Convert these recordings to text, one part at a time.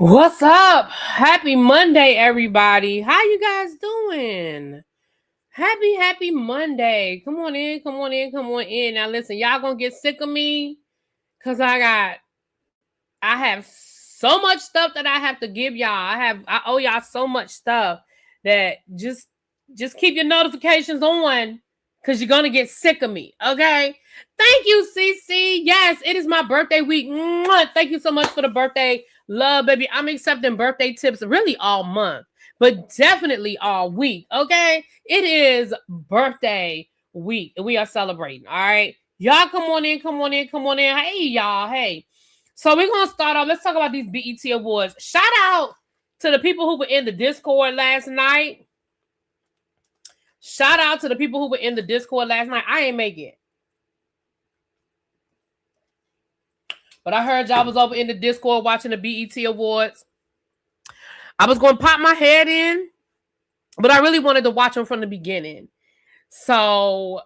What's up? Happy Monday, everybody. How you guys doing? Happy Monday. Come on in, come on in, come on in. Now listen, y'all gonna get sick of me because I have so much stuff that I have to give y'all. I owe y'all so much stuff that just keep your notifications on because you're gonna get sick of me. Okay. Thank you, CC. Yes, it is my birthday week. Mwah. Thank you so much for the birthday love, baby. I'm accepting birthday tips really all month, but definitely all week. Okay. It is birthday week and we are celebrating. All right. Y'all come on in, come on in, come on in. Hey, y'all. Hey. So we're going to start off. Let's talk about these BET Awards. Shout out to the people who were in the Discord last night. Shout out to the people who were in the Discord last night. I ain't make it. But I heard y'all was over in the Discord watching the BET Awards. I was going to pop my head in, but I really wanted to watch them from the beginning. So,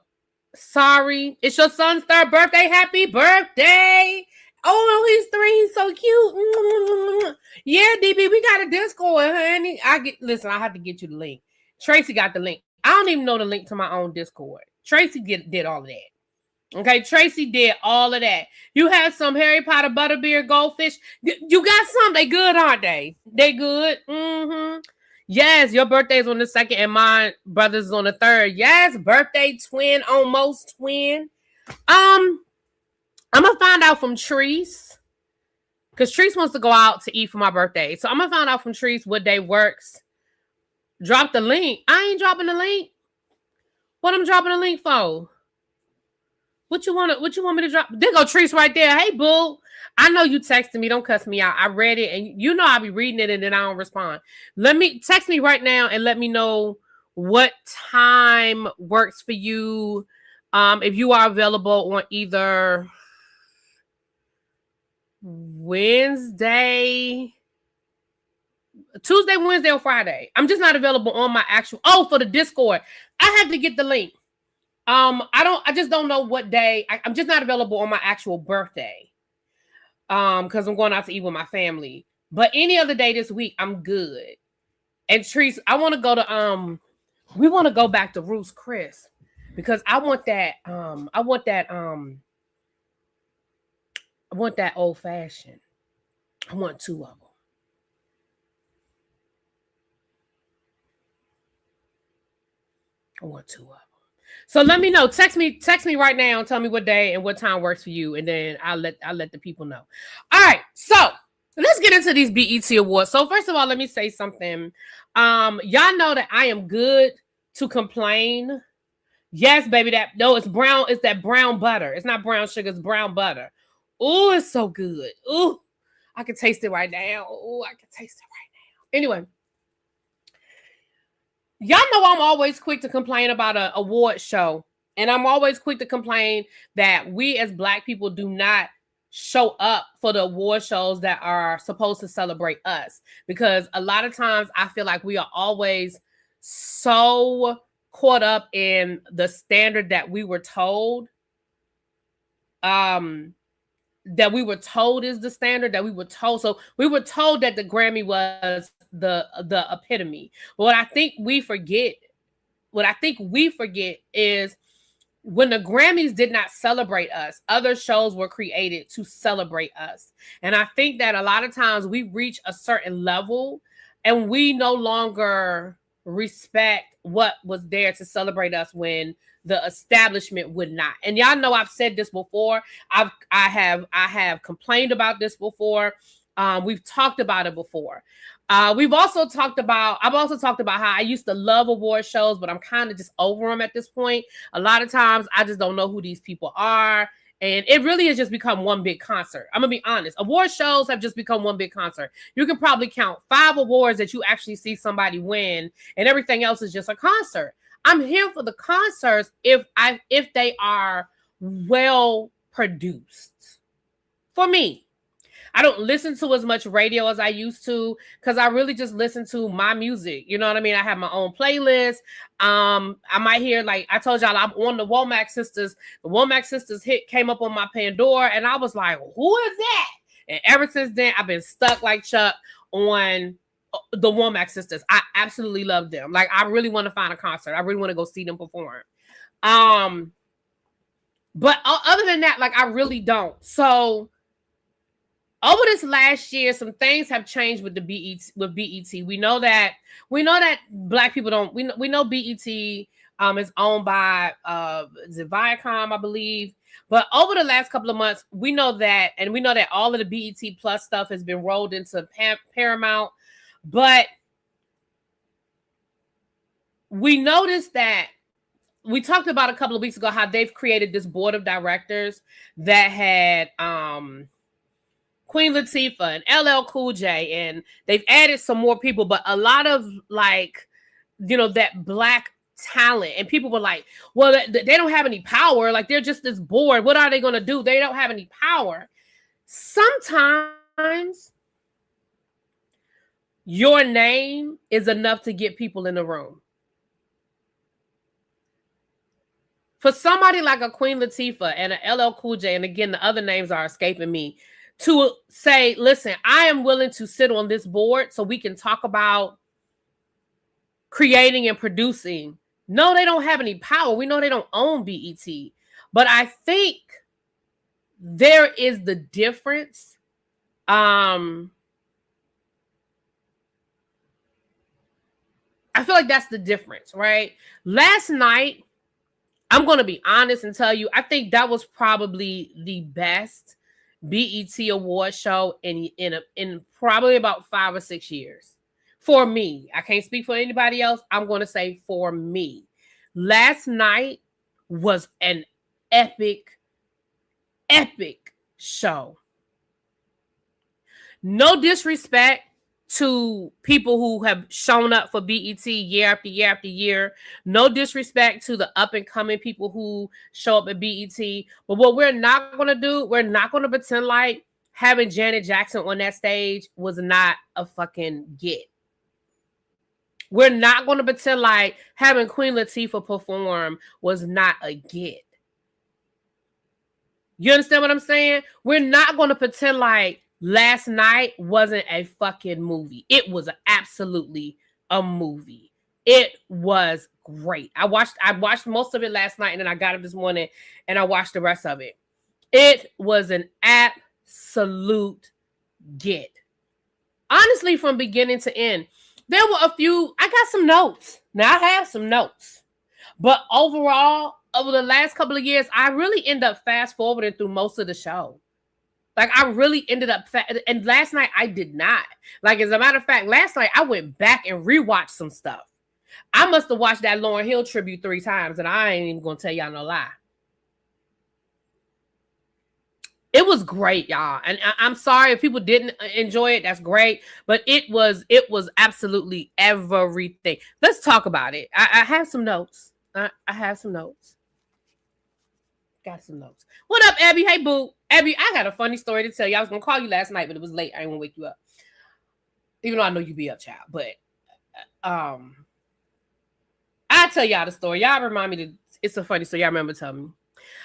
sorry. It's your son's 3rd birthday. Happy birthday. Oh, he's 3. He's so cute. Yeah, DB, we got a Discord, honey. Listen, I have to get you the link. Tracy got the link. I don't even know the link to my own Discord. Tracy did all of that. Okay, Tracy did all of that. You had some Harry Potter butterbeer goldfish. You got some. They good, aren't they? They good. Mm-hmm. Yes, your birthday is on the 2nd and my brother's is on the 3rd. Yes, birthday twin, almost twin. I'm gonna find out from Treese because Treese wants to go out to eat for my birthday. So I'm gonna find out from Treese what day works. Drop the link. I ain't dropping the link. What I'm dropping the link for? What you want me to drop? There go Treese right there. Hey, boo. I know you texted me. Don't cuss me out. I read it, and you know I'll be reading it, and then I don't respond. Text me right now and let me know what time works for you. If you are available on either Tuesday, Wednesday, or Friday. I'm just not available on my actual. Oh, for the Discord, I have to get the link. I just don't know what day. I'm just not available on my actual birthday. Because I'm going out to eat with my family. But any other day this week, I'm good. And Treese, I want to go to we want to go back to Ruth's Chris because I want that old fashioned. I want 2 of them. I want 2 of them. So let me know. Text me right now and tell me what day and what time works for you, and then I'll let the people know. All right, so let's get into these BET Awards. So first of all, let me say something. Y'all know that I am good to complain. Yes, baby. It's brown. It's that brown butter. It's not brown sugar. It's brown butter. Oh, it's so good. Oh, I can taste it right now. Oh, I can taste it right now. Anyway. Y'all know I'm always quick to complain about an award show. And I'm always quick to complain that we as Black people do not show up for the award shows that are supposed to celebrate us. Because a lot of times I feel like we are always so caught up in the standard that we were told. That we were told is the standard that we were told. So we were told that the Grammy was the epitome. But what I think we forget is when the Grammys did not celebrate us, other shows were created to celebrate us. And I think that a lot of times we reach a certain level and we no longer respect what was there to celebrate us when the establishment would not. And y'all know I've said this before. I have complained about this before. We've talked about it before. I've also talked about how I used to love award shows, but I'm kind of just over them at this point. A lot of times I just don't know who these people are. And it really has just become one big concert. I'm going to be honest. Award shows have just become one big concert. You can probably count 5 awards that you actually see somebody win, and everything else is just a concert. I'm here for the concerts if they are well produced. For me, I don't listen to as much radio as I used to because I really just listen to my music. You know what I mean? I have my own playlist. I might hear, like I told y'all, I'm on the Womack Sisters. The Womack Sisters hit came up on my Pandora, and I was like, who is that? And ever since then, I've been stuck like Chuck on the Womack sisters. I absolutely love them. Like, I really want to find a concert. I really want to go see them perform. But other than that, like, I really don't. So over this last year, some things have changed with the BET. We know that Black people don't. We know BET is owned by is it Viacom, I believe. But over the last couple of months, we know that all of the BET Plus stuff has been rolled into Paramount. But we noticed that we talked about a couple of weeks ago how they've created this board of directors that had Queen Latifah and LL Cool J, and they've added some more people, but a lot of, like, that Black talent. And people were like, well, they don't have any power. Like, they're just this board. What are they going to do? They don't have any power. Sometimes your name is enough to get people in the room. For somebody like a Queen Latifah and an LL Cool J, and again, the other names are escaping me, to say, listen, I am willing to sit on this board so we can talk about creating and producing. No, they don't have any power. We know they don't own BET. But I think there is the difference. I feel like that's the difference, right? Last night, I'm going to be honest and tell you, I think that was probably the best BET award show in probably about 5 or 6 years. For me, I can't speak for anybody else. I'm going to say for me. Last night was an epic show. No disrespect to people who have shown up for BET year after year after year. No disrespect to the up and coming people who show up at BET. But what we're not going to do, we're not going to pretend like having Janet Jackson on that stage was not a fucking get. We're not going to pretend like having Queen Latifah perform was not a get. You understand what I'm saying? We're not going to pretend like last night wasn't a fucking movie. It was absolutely a movie. It was great. I watched most of it last night, and then I got up this morning and I watched the rest of it. It was an absolute get. Honestly, from beginning to end, there were a few. I got some notes. Now I have some notes, but overall, over the last couple of years, I really end up fast forwarding through most of the show. Like, I really ended up, and last night I did not. Like, as a matter of fact, last night I went back and rewatched some stuff. I must have watched that Lauryn Hill tribute 3 times, and I ain't even gonna tell y'all no lie. It was great, y'all. And I'm sorry if people didn't enjoy it. That's great. But it was absolutely everything. Let's talk about it. I have some notes. I have some notes. Got some notes. What up, Abby? Hey, boo. Abby, I got a funny story to tell you. I was going to call you last night, but it was late. I didn't want to wake you up. Even though I know you be up, child. But I'll tell y'all the story. Y'all remind me it's a funny story. Y'all remember telling me.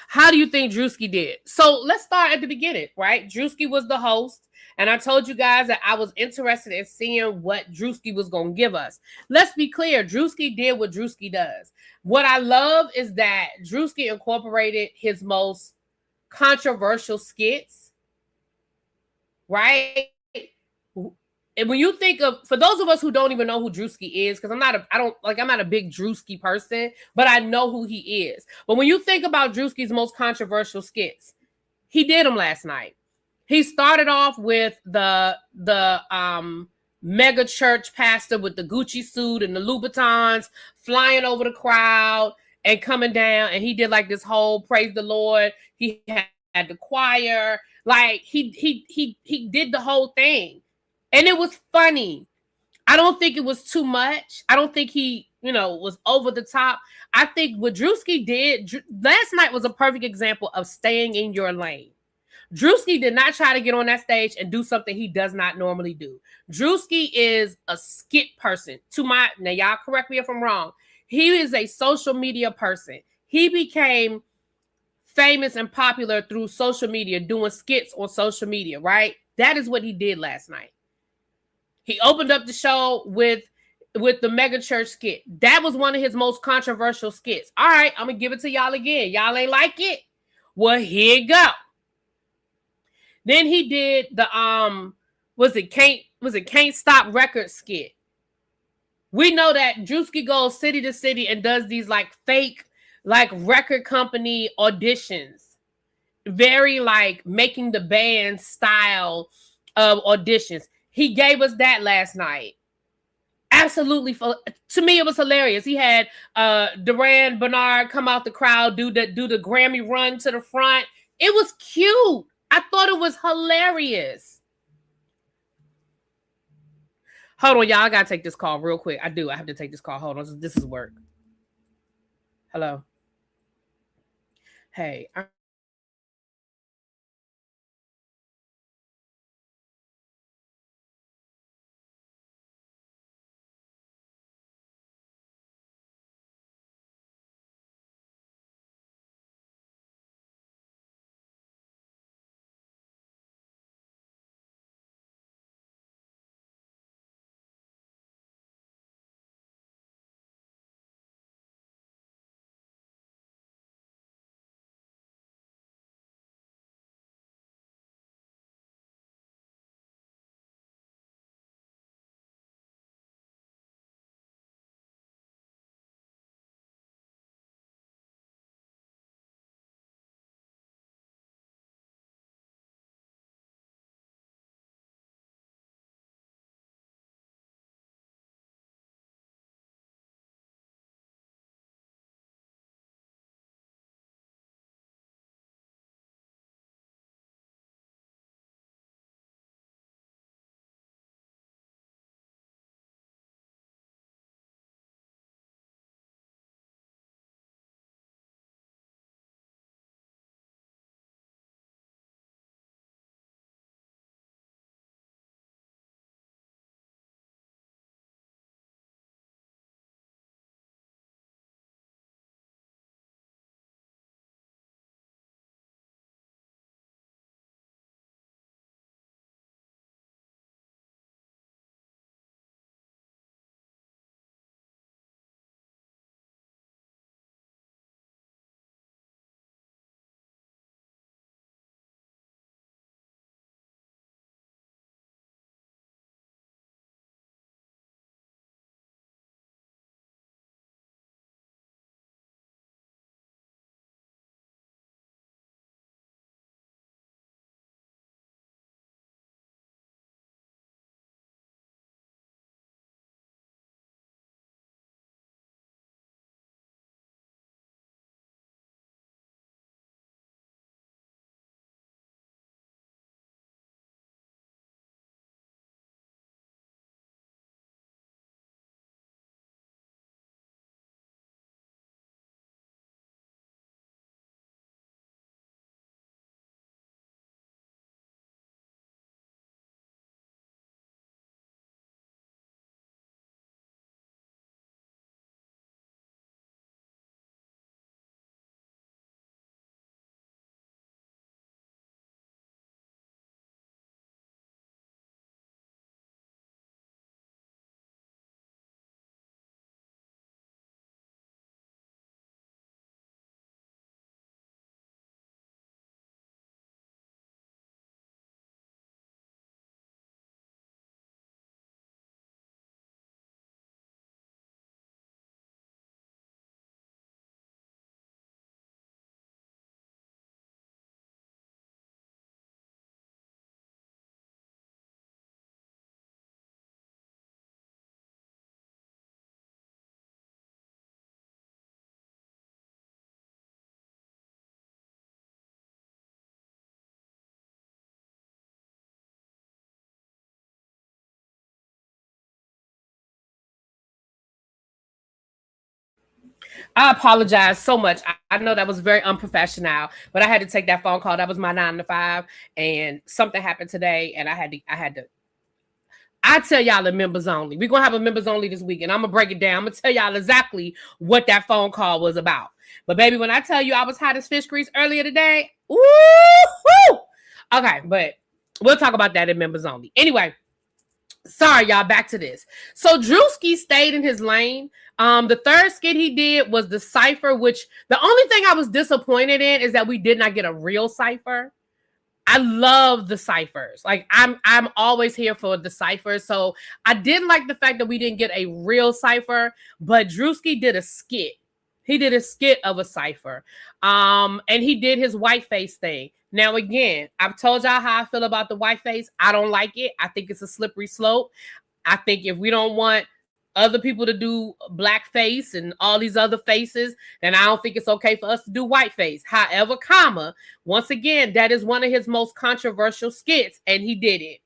How do you think Drewski did? So let's start at the beginning, right? Drewski was the host, and I told you guys that I was interested in seeing what Drewski was going to give us. Let's be clear. Drewski did what Drewski does. What I love is that Drewski incorporated his most controversial skits, right? And when you think of, for those of us who don't even know who Drewski is, because I'm not a big Drewski person, but I know who he is. But when you think about Drewski's most controversial skits, he did them last night. He started off with the mega church pastor with the Gucci suit and the Louboutins flying over the crowd and coming down, and he did like this whole praise the Lord. He had the choir, like he did the whole thing. And it was funny. I don't think it was too much. I don't think he, was over the top. I think what Drewski did last night was a perfect example of staying in your lane. Drewski did not try to get on that stage and do something he does not normally do. Drewski is a skit person. Now y'all correct me if I'm wrong. He is a social media person. He became famous and popular through social media, doing skits on social media, right? That is what he did last night. He opened up the show with the mega church skit. That was one of his most controversial skits. All right, I'm gonna give it to y'all again. Y'all ain't like it? Well, here you go. Then he did the was it Can't Stop Record skit. We know that Drewski goes city to city and does these like fake like record company auditions. Very like making the band style of auditions. He gave us that last night. Absolutely, to me it was hilarious. He had Duran Bernard come out the crowd, do the Grammy run to the front. It was cute. I thought it was hilarious. Hold on, y'all. I gotta take this call real quick. I have to take this call. Hold on. This is work. Hello. Hey. I apologize so much. I know that was very unprofessional, but I had to take that phone call. That was my 9 to 5, and something happened today, and I tell y'all the members only. We're gonna have a members only this week, and I'm gonna break it down. I'm gonna tell y'all exactly what that phone call was about. But baby, when I tell you I was hot as fish grease earlier today, ooh, okay, but we'll talk about that in members only. Anyway, Sorry, y'all, back to this. So Drewski stayed in his lane. The third skit he did was the cipher, which the only thing I was disappointed in is that we did not get a real cipher. I love the ciphers. Like I'm always here for the ciphers. So I didn't like the fact that we didn't get a real cipher, but Drewski did a skit. He did a skit of a cipher. And he did his white face thing. Now, again, I've told y'all how I feel about the white face. I don't like it. I think it's a slippery slope. I think if we don't want other people to do blackface and all these other faces, then I don't think it's okay for us to do whiteface. However, comma, once again, that is one of his most controversial skits, and he did it.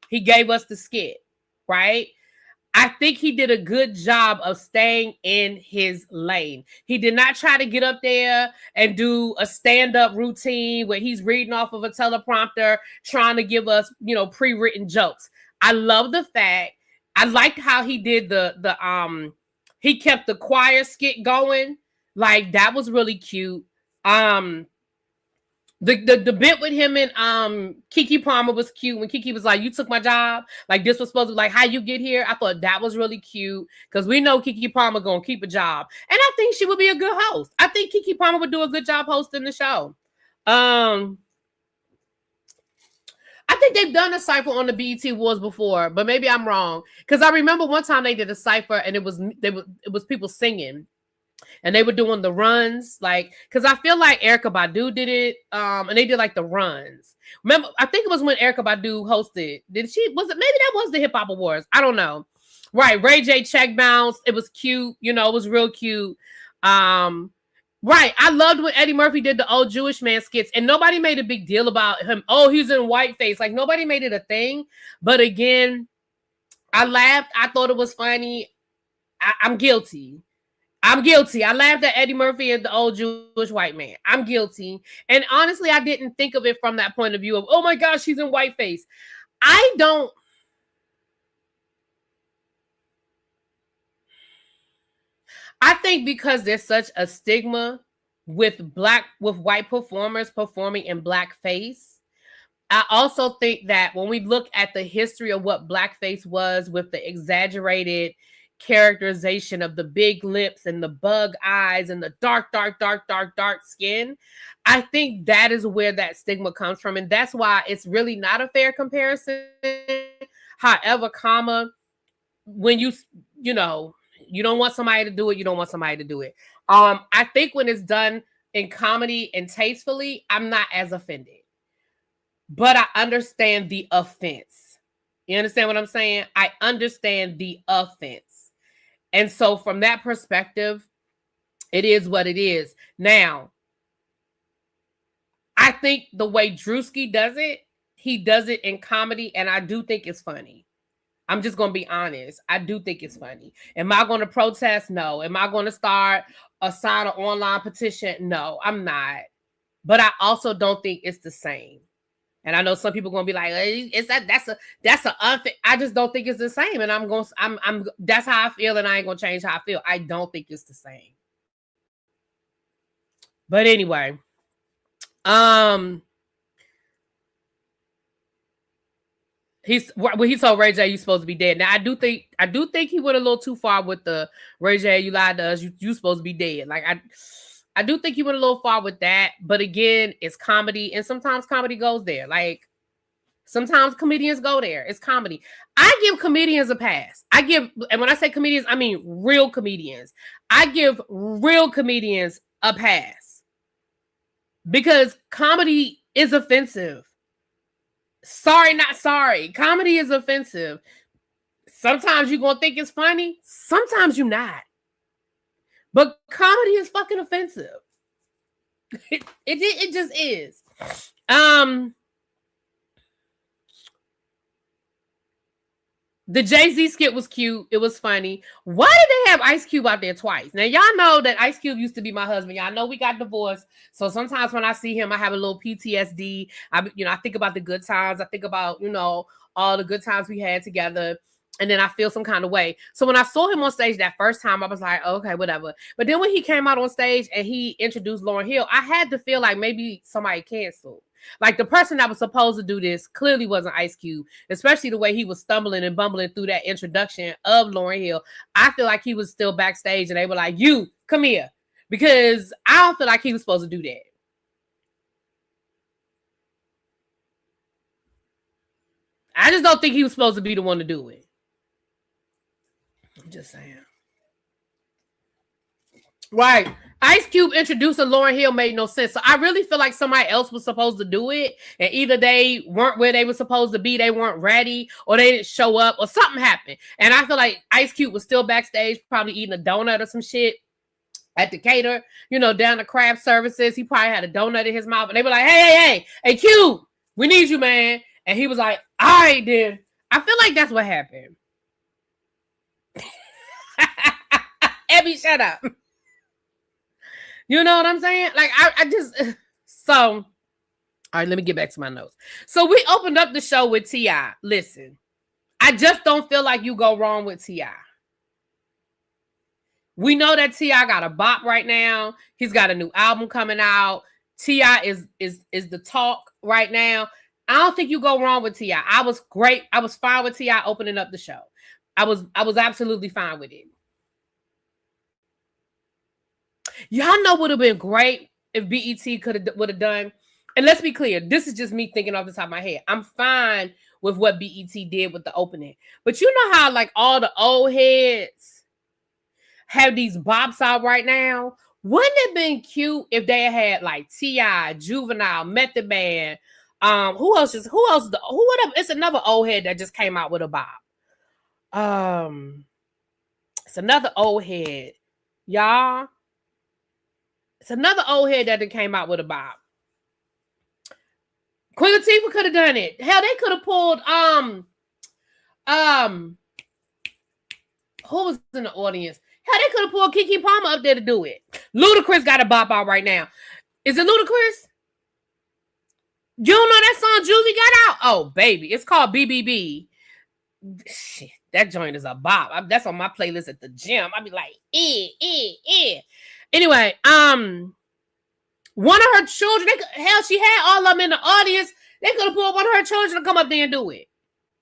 He gave us the skit, right? I think he did a good job of staying in his lane. He did not try to get up there and do a stand-up routine where he's reading off of a teleprompter, trying to give us, pre-written jokes. I love the fact, I liked how he did he kept the choir skit going. Like, that was really cute. The bit with him and Keke Palmer was cute when Keke was like, "You took my job." Like, this was supposed to be like, "How you get here?" I thought that was really cute because we know Keke Palmer gonna keep a job, and I think she would be a good host. I think Keke Palmer would do a good job hosting the show. I think they've done a cipher on the BET Awards before, but maybe I'm wrong because I remember one time they did a cipher and it was people singing. And they were doing the runs, like, because I feel like Erykah Badu did it, and they did like the runs. Remember, I think it was when Erykah Badu hosted. Was it? Maybe that was the Hip Hop Awards. I don't know. Right, Ray J check bounce. It was cute. It was real cute. Right, I loved when Eddie Murphy did the old Jewish man skits, and nobody made a big deal about him. Oh, he's in whiteface. Like, nobody made it a thing. But again, I laughed. I thought it was funny. I'm guilty. I'm guilty. I laughed at Eddie Murphy and the old Jewish white man. I'm guilty. And honestly, I didn't think of it from that point of view of, oh my gosh, she's in whiteface. I think because there's such a stigma with white performers performing in blackface. I also think that when we look at the history of what blackface was with the exaggerated characterization of the big lips and the bug eyes and the dark skin, I think that is where that stigma comes from, and that's why it's really not a fair comparison. However, comma, when you don't want somebody to do it, you don't want somebody to do it. I think when it's done in comedy and tastefully, I'm not as offended, but I understand the offense. You understand what I'm saying? I understand the offense. And so from that perspective, it is what it is. Now, I think the way Drewski does it, he does it in comedy, and I do think it's funny. I'm just going to be honest. I do think it's funny. Am I going to protest? No. Am I going to sign an online petition? No, I'm not. But I also don't think it's the same. And I know some people are gonna be like, "Is that's a unfair." I just don't think it's the same, and I'm that's how I feel, and I ain't gonna change how I feel. I don't think it's the same. But anyway, he told Ray J, "You supposed to be dead." Now I do think he went a little too far with the Ray J, "You lied to us. You supposed to be dead." Like I do think he went a little far with that, but again, it's comedy, and sometimes comedy goes there. Like, sometimes comedians go there. It's comedy. I give comedians a pass. And when I say comedians, I mean real comedians. I give real comedians a pass because comedy is offensive. Sorry, not sorry. Comedy is offensive. Sometimes you're going to think it's funny. Sometimes you're not. But comedy is fucking offensive. It just is. The Jay-Z skit was cute. It was funny. Why did they have Ice Cube out there twice? Now, y'all know that Ice Cube used to be my husband. Y'all know we got divorced. So sometimes when I see him, I have a little PTSD. I think about the good times. I think about, all the good times we had together. And then I feel some kind of way. So when I saw him on stage that first time, I was like, oh, okay, whatever. But then when he came out on stage and he introduced Lauryn Hill, I had to feel like maybe somebody canceled. Like, the person that was supposed to do this clearly wasn't Ice Cube, especially the way he was stumbling and bumbling through that introduction of Lauryn Hill. I feel like he was still backstage and they were like, you, come here. Because I don't feel like he was supposed to do that. I just don't think he was supposed to be the one to do it. I'm just saying. Right. Ice Cube introducing Lauryn Hill made no sense. So I really feel like somebody else was supposed to do it. And either they weren't where they were supposed to be, they weren't ready, or they didn't show up, or something happened. And I feel like Ice Cube was still backstage, probably eating a donut or some shit at the cater, down the craft services. He probably had a donut in his mouth. And they were like, hey, Cube, we need you, man. And he was like, all right, then. I feel like that's what happened. Abby, shut up. You know what I'm saying? Like, I just, so, all right, let me get back to my notes. So we opened up the show with T.I. Listen, I just don't feel like you go wrong with T.I. We know that T.I. got a bop right now. He's got a new album coming out. T.I. is the talk right now. I don't think you go wrong with T.I. I was great. I was fine with T.I. opening up the show. I was absolutely fine with it. Y'all know would have been great if BET would have done. And let's be clear, this is just me thinking off the top of my head. I'm fine with what BET did with the opening. But you know how like all the old heads have these bops out right now? Wouldn't it have been cute if they had like T.I., Juvenile, Method Man? Who else? It's another old head that just came out with a bop. It's another old head, y'all. It's another old head that came out with a bop. Queen Latifah could have done it. Hell, they could have pulled who was in the audience? Hell, they could have pulled Keke Palmer up there to do it. Ludacris got a bop out right now. Is it Ludacris? You don't know that song Julie got out? Oh, baby. It's called BBB. Shit, that joint is a bop. That's on my playlist at the gym. I'd be like, Anyway, one of her children, she had all of them in the audience. They could have pulled one of her children to come up there and do it.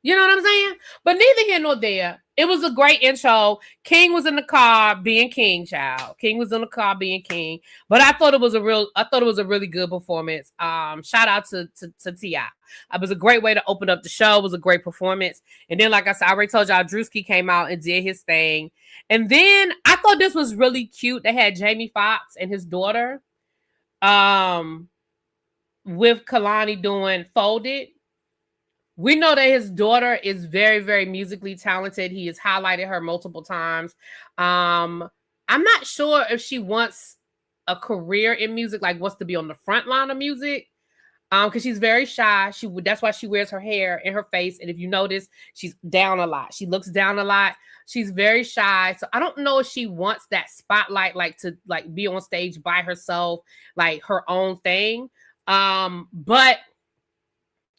You know what I'm saying? But neither here nor there. It was a great intro. King was in the car being king, child. King was in the car being king. But I thought it was a really good performance. Shout out to T.I. It was a great way to open up the show. It was a great performance. And then, like I said, I already told y'all, Drewski came out and did his thing. And then I thought this was really cute. They had Jamie Foxx and his daughter with Kalani doing Folded. We know that his daughter is very, very musically talented. He has highlighted her multiple times. I'm not sure if she wants a career in music, like wants to be on the front line of music. Because she's very shy. That's why she wears her hair in her face. And if you notice, she's down a lot. She looks down a lot. She's very shy. So I don't know if she wants that spotlight, like to like be on stage by herself, like her own thing. But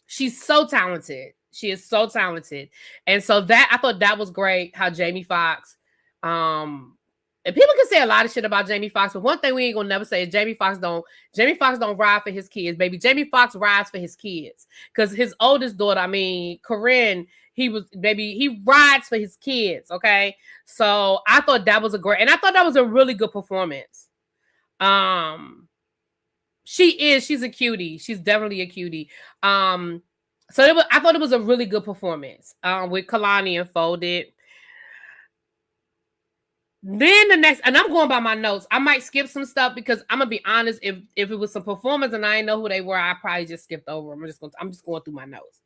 she's so talented. She is so talented. And so that I thought that was great how Jamie Foxx, and people can say a lot of shit about Jamie Foxx, but one thing we ain't gonna never say is Jamie Foxx don't ride for his kids, baby. Jamie Foxx rides for his kids. Because his oldest daughter, Corinne, he rides for his kids, okay? So I thought that was I thought that was a really good performance. She's a cutie. She's definitely a cutie. I thought it was a really good performance with Kalani and Folded. Then the next, and I'm going by my notes. I might skip some stuff because I'm gonna be honest. If it was some performance and I didn't know who they were, I probably just skipped over them. I'm just going through my notes.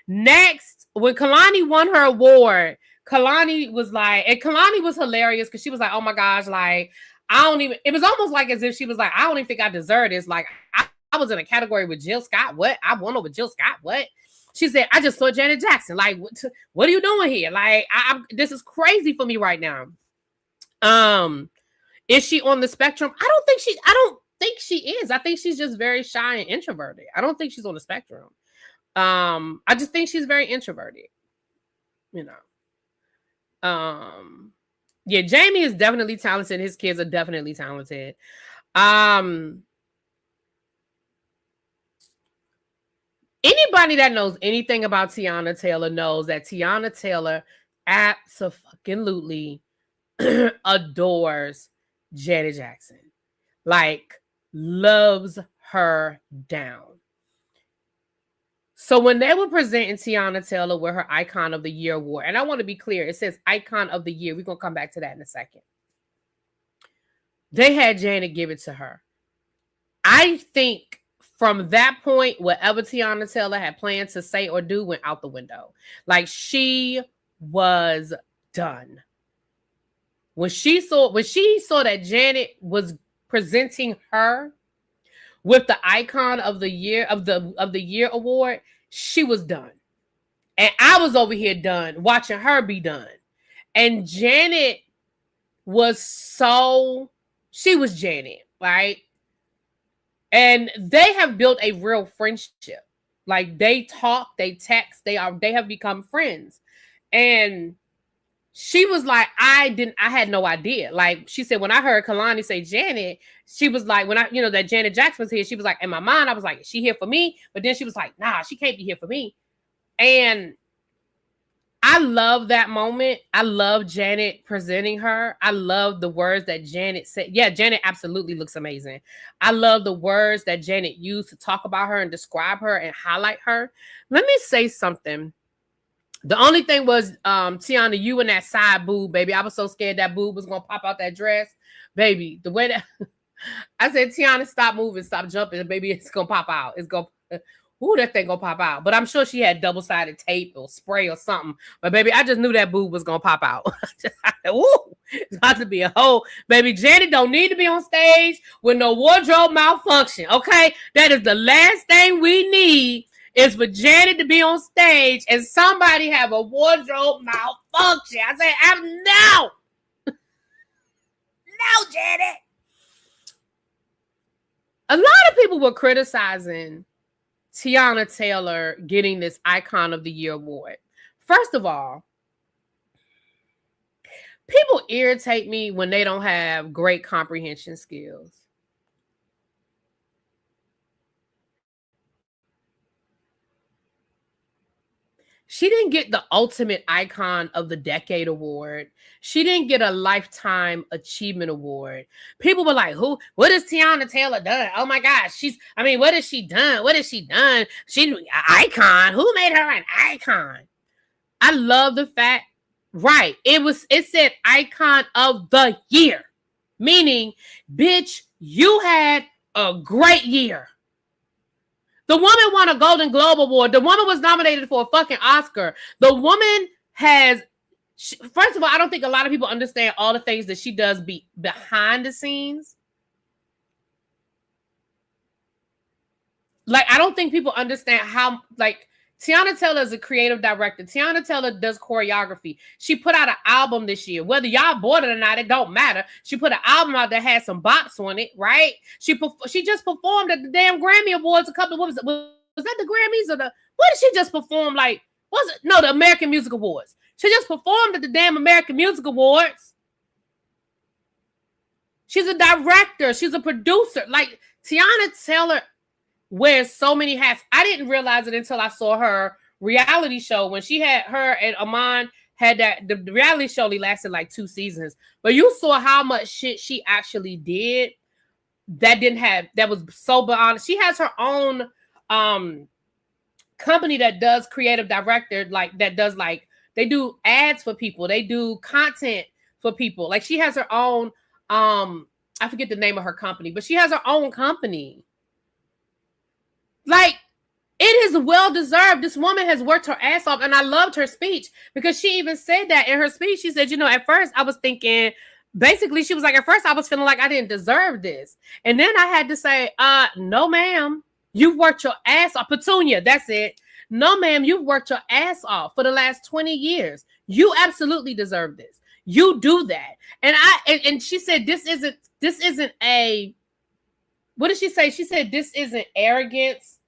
Next, when Kalani won her award, Kalani was hilarious because she was like, "Oh my gosh, like I don't even." It was almost like as if she was like, "I don't even think I deserve this." Like I was in a category with Jill Scott. What? I won over Jill Scott. What? She said, "I just saw Janet Jackson. Like, what are you doing here? Like, this is crazy for me right now." Is she on the spectrum? I don't think she is. I think she's just very shy and introverted. I don't think she's on the spectrum. I just think she's very introverted. You know. Yeah, Jamie is definitely talented. His kids are definitely talented. Anybody that knows anything about Tiana Taylor knows that Tiana Taylor absolutely adores Janet Jackson. Like, loves her down. So when they were presenting Tiana Taylor with her Icon of the Year award, and I want to be clear, it says Icon of the Year. We're going to come back to that in a second. They had Janet give it to her. I think from that point, whatever Tiana Taylor had planned to say or do went out the window. Like, she was done. When she saw that Janet was presenting her with the Icon of the Year of the Year award, she was done. And I was over here done watching her be done. And Janet she was Janet, right? And they have built a real friendship. Like, they talk, they text, they have become friends. And she was like, I had no idea. Like, she said, when I heard Kalani say Janet, she was like, when that Janet Jackson was here, she was like, in my mind, I was like, is she here for me? But then she was like, nah, she can't be here for me. And I love that moment. I love Janet presenting her. I love the words that Janet said. Yeah, Janet absolutely looks amazing. I love the words that Janet used to talk about her and describe her and highlight her. Let me say something. The only thing was, Tiana, you and that side boob, baby. I was so scared that boob was going to pop out that dress. Baby, the way that I said, Tiana, stop moving, stop jumping. Baby, it's going to pop out. It's going to... Ooh, that thing gonna pop out. But I'm sure she had double-sided tape or spray or something. But baby, I just knew that boob was gonna pop out. Ooh, it's about to be a hole. Baby, Janet don't need to be on stage with no wardrobe malfunction. Okay? That is the last thing we need, is for Janet to be on stage and somebody have a wardrobe malfunction. I say, no! No, Janet! A lot of people were criticizing Tiana Taylor getting this Icon of the Year award. First of all, people irritate me when they don't have great comprehension skills. She didn't get the Ultimate Icon of the Decade award. She didn't get a Lifetime Achievement award. People were like, what has Tiana Taylor done? Oh my gosh, what has she done? What has she done? She's an icon. Who made her an icon? I love the fact, right, it said Icon of the Year. Meaning, bitch, you had a great year. The woman won a Golden Globe Award. The woman was nominated for a fucking Oscar. The woman first of all, I don't think a lot of people understand all the things that she does behind the scenes. Like, I don't think people understand how, like, Tiana Taylor is a creative director. Tiana Taylor does choreography. She put out an album this year. Whether y'all bought it or not, it don't matter. She put an album out that had some bops on it, right? She just performed at the damn Grammy Awards a couple of... Was that the Grammys or the... What did she just perform? Like, was it? No, the American Music Awards. She just performed at the damn American Music Awards. She's a director. She's a producer. Like, Tiana Taylor wears so many hats. I didn't realize it until I saw her reality show when she had her and Amon had that. The reality show only lasted like 2 seasons, but you saw how much shit she actually did that was so beyond. She has her own company that does creative director, like that does, like, they do ads for people, they do content for people. Like, she has her own I forget the name of her company, but she has her own company. Like, it is well deserved. This woman has worked her ass off, and I loved her speech because she even said that in her speech. She said, at first I was thinking, basically, she was like, at first I was feeling like I didn't deserve this. And then I had to say, no, ma'am, you've worked your ass off. Petunia, that's it. No, ma'am, you've worked your ass off for the last 20 years. You absolutely deserve this. You do that. And she said, this isn't a, what did she say? She said, this isn't arrogance.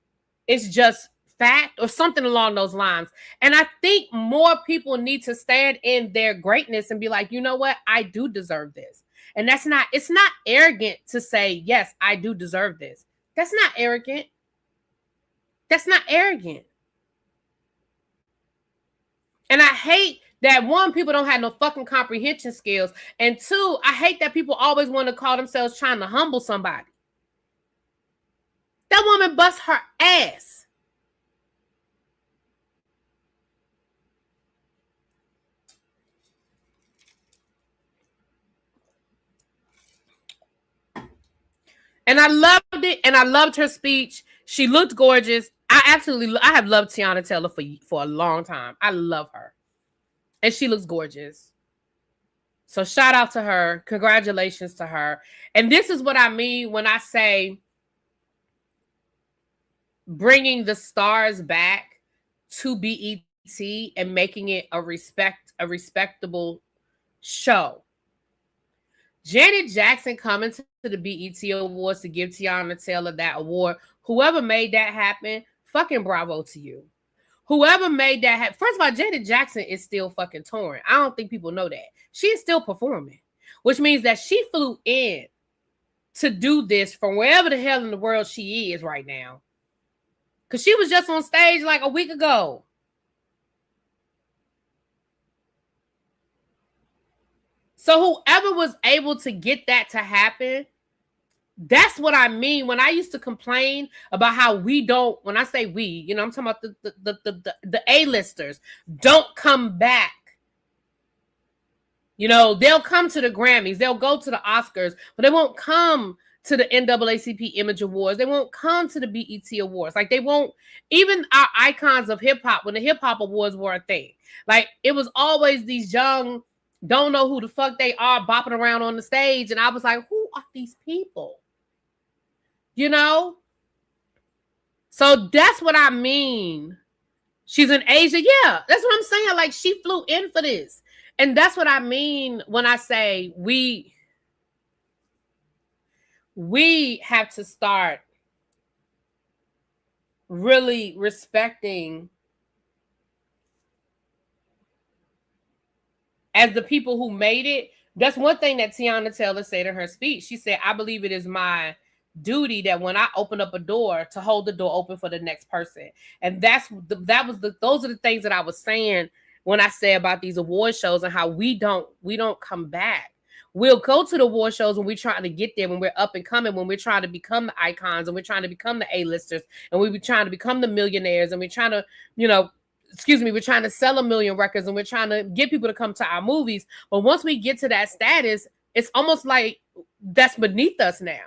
It's just fact, or something along those lines. And I think more people need to stand in their greatness and be like, you know what? I do deserve this. And it's not arrogant to say, yes, I do deserve this. That's not arrogant. That's not arrogant. And I hate that, one, people don't have no fucking comprehension skills. And two, I hate that people always want to call themselves trying to humble somebody. That woman busts her ass. And I loved it. And I loved her speech. She looked gorgeous. I have loved Tiana Taylor for a long time. I love her. And she looks gorgeous. So shout out to her. Congratulations to her. And this is what I mean when I say bringing the stars back to BET and making it a respectable show. Janet Jackson coming to the BET Awards to give Tiana Taylor that award. Whoever made that happen, fucking bravo to you. Whoever made that happen. First of all, Janet Jackson is still fucking touring. I don't think people know that. She is still performing, which means that she flew in to do this from wherever the hell in the world she is right now. Because she was just on stage like a week ago. So whoever was able to get that to happen, that's what I mean when I used to complain about how we don't, when I say we, you know, I'm talking about the A-listers don't come back. You know, they'll come to the Grammys, they'll go to the Oscars, but they won't come to the NAACP Image Awards. They won't come to the BET Awards. Like, they won't, even our icons of hip hop, when the hip hop awards were a thing, like, it was always these young, don't know who the fuck they are, bopping around on the stage. And I was like, who are these people? You know? So that's what I mean. She's in Asia. Yeah, that's what I'm saying. Like, she flew in for this. And that's what I mean when I say we have to start really respecting, as the people who made it. That's one thing that Tiana Taylor said in her speech. She said, I believe it is my duty that when I open up a door, to hold the door open for the next person. And those are the things that I was saying when I say about these award shows and how we don't come back. We'll go to the award shows when we're trying to get there, when we're up and coming, when we're trying to become the icons, and we're trying to become the A-listers, and we're trying to become the millionaires, and we're trying to, we're trying to sell 1 million records, and we're trying to get people to come to our movies. But once we get to that status, it's almost like that's beneath us now.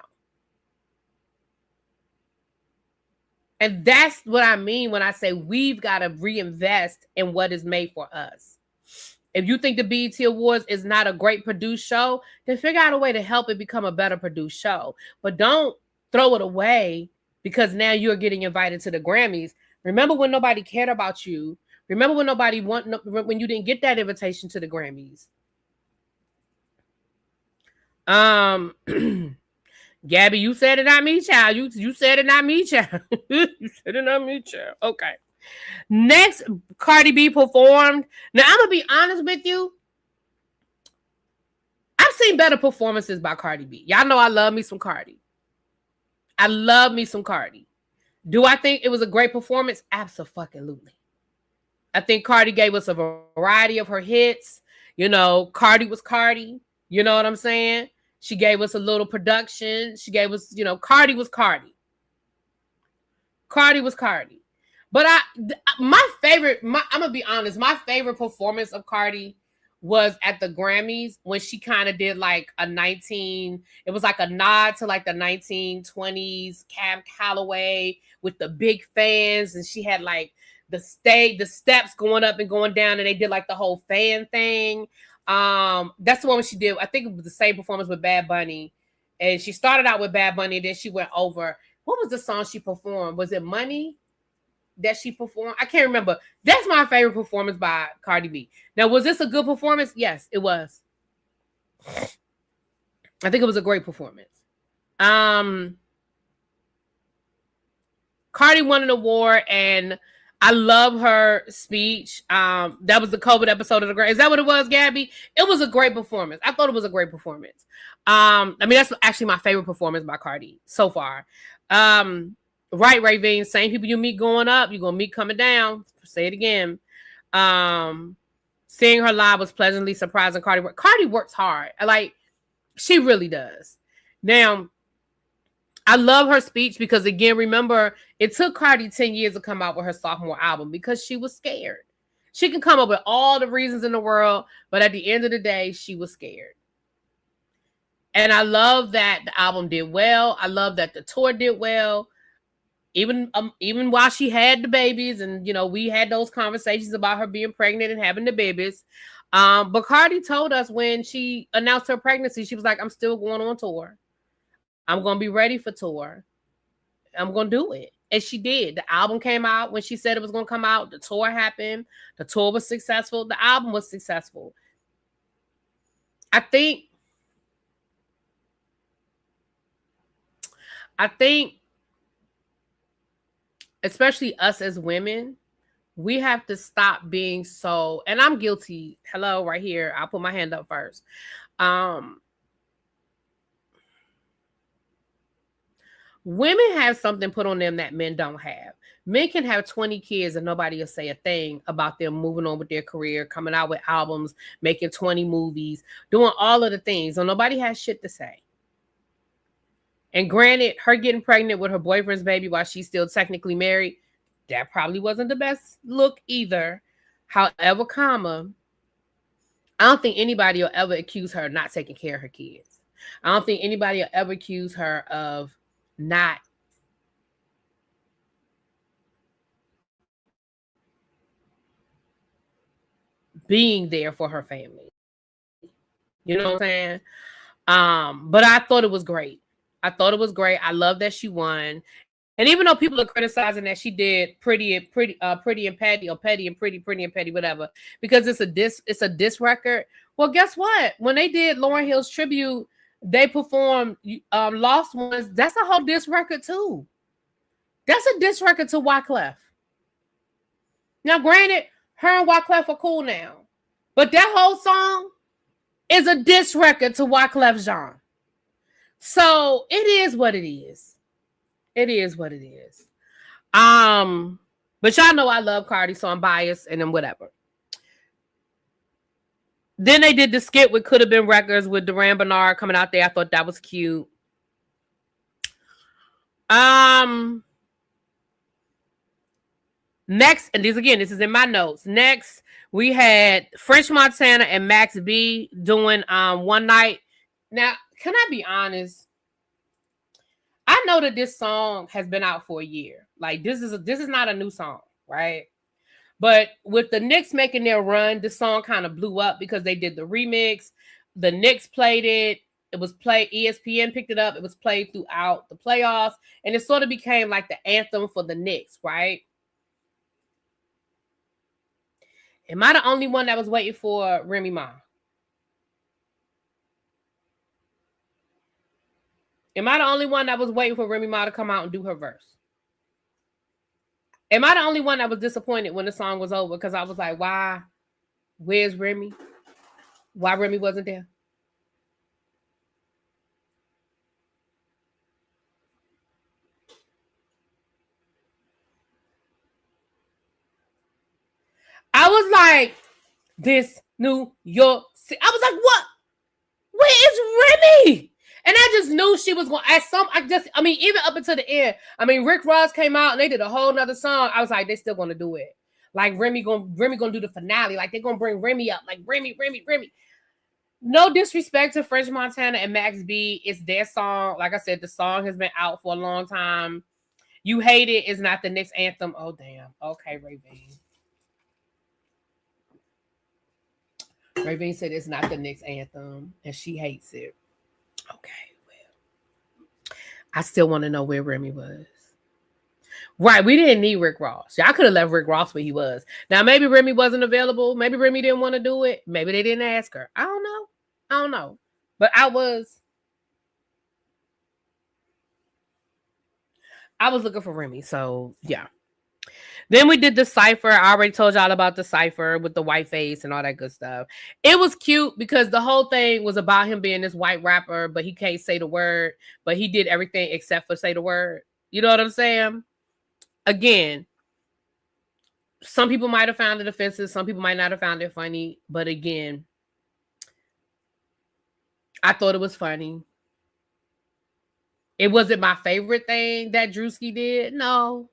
And that's what I mean when I say we've got to reinvest in what is made for us. If you think the BET Awards is not a great produced show, then figure out a way to help it become a better produced show. But don't throw it away because now you're getting invited to the Grammys. Remember when nobody cared about you? Remember when when you didn't get that invitation to the Grammys? Gabby, you said it, not me, child. You said it, not me, child. You said it, not me, child. Okay. Next, Cardi B performed. Now, I'm going to be honest with you. I've seen better performances by Cardi B. Y'all know I love me some Cardi. I love me some Cardi. Do I think it was a great performance? Absolutely. I think Cardi gave us a variety of her hits. You know, Cardi was Cardi. You know what I'm saying? She gave us a little production. She gave us, Cardi was Cardi. Cardi was Cardi. But I'm going to be honest, my favorite performance of Cardi was at the Grammys when she kind of did like it was like a nod to like the 1920s Cab Calloway with the big fans. And she had like the steps going up and going down, and they did like the whole fan thing. That's the one she did. I think it was the same performance with Bad Bunny. And she started out with Bad Bunny, and then she went over. What was the song she performed? Was it Money that she performed? I can't remember. That's my favorite performance by Cardi B. Now, was this a good performance? Yes, it was. I think it was a great performance. Cardi won an award, and I love her speech. That was the COVID episode of the Grammys. Is that what it was, Gabby? It was a great performance. I thought it was a great performance. That's actually my favorite performance by Cardi so far. Right, Ravine. Same people you meet going up, you're gonna meet coming down. Say it again. Seeing her live was pleasantly surprising. Cardi works hard. Like, she really does. Now, I love her speech because, again, remember, it took Cardi 10 years to come out with her sophomore album because she was scared. She can come up with all the reasons in the world, but at the end of the day, she was scared. And I love that the album did well. I love that the tour did well. Even while she had the babies, and we had those conversations about her being pregnant and having the babies. But Cardi told us when she announced her pregnancy, she was like, "I'm still going on tour. I'm gonna be ready for tour. I'm gonna do it." And she did. The album came out when she said it was gonna come out. The tour happened. The tour was successful. The album was successful. I think especially us as women, we have to stop being so, and I'm guilty. Hello, right here. I'll put my hand up first. Women have something put on them that men don't have. Men can have 20 kids and nobody will say a thing about them moving on with their career, coming out with albums, making 20 movies, doing all of the things. So nobody has shit to say. And granted, her getting pregnant with her boyfriend's baby while she's still technically married, that probably wasn't the best look either. However, I don't think anybody will ever accuse her of not taking care of her kids. I don't think anybody will ever accuse her of not being there for her family. You know what I'm saying? But I thought it was great. I love that she won. And even though people are criticizing that she did pretty and petty, or petty and pretty and petty, whatever, because it's a diss record. Well, guess what? When they did Lauryn Hill's tribute, they performed Lost Ones. That's a whole diss record too. That's a diss record to Wyclef. Now, granted, her and Wyclef are cool now, but that whole song is a diss record to Wyclef Jean. So it is what it is. It is what it is. But y'all know I love Cardi, so I'm biased and then whatever. Then they did the skit with Could Have Been Records with Duran Bernard coming out there. I thought that was cute. Next, and this is in my notes. Next, we had French Montana and Max B doing One Night. Now, can I be honest? I know that this song has been out for a year. Like, this is not a new song, right? But with the Knicks making their run, this song kind of blew up because they did the remix. The Knicks played it. It was played. ESPN picked it up. It was played throughout the playoffs, and it sort of became like the anthem for the Knicks, right? Am I the only one that was waiting for Remy Ma? Am I the only one that was waiting for Remy Ma to come out and do her verse? Am I the only one that was disappointed when the song was over? Because I was like, why? Where's Remy? Why Remy wasn't there? I was like, this New York City. I was like, what? Where is Remy? And I just knew she was going to, even up until the end. Rick Ross came out and they did a whole nother song. I was like, they still going to do it. Like Remy gonna do the finale. Like they're going to bring Remy up. Like Remy. No disrespect to French Montana and Max B. It's their song. Like I said, the song has been out for a long time. You Hate It is not the Knicks anthem. Oh, damn. Okay, Ravine. Ravine said it's not the Knicks anthem and she hates it. Okay, well, I still want to know where Remy was. Right, we didn't need Rick Ross. Y'all could have left Rick Ross where he was. Now, maybe Remy wasn't available. Maybe Remy didn't want to do it. Maybe they didn't ask her. I don't know. But I was looking for Remy, so yeah. Then we did the cipher. I already told y'all about the cipher with the white face and all that good stuff. It was cute because the whole thing was about him being this white rapper, but he can't say the word, but he did everything except for say the word. You know what I'm saying? Again, some people might have found it offensive. Some people might not have found it funny. But again, I thought it was funny. It wasn't my favorite thing that Drewski did. No.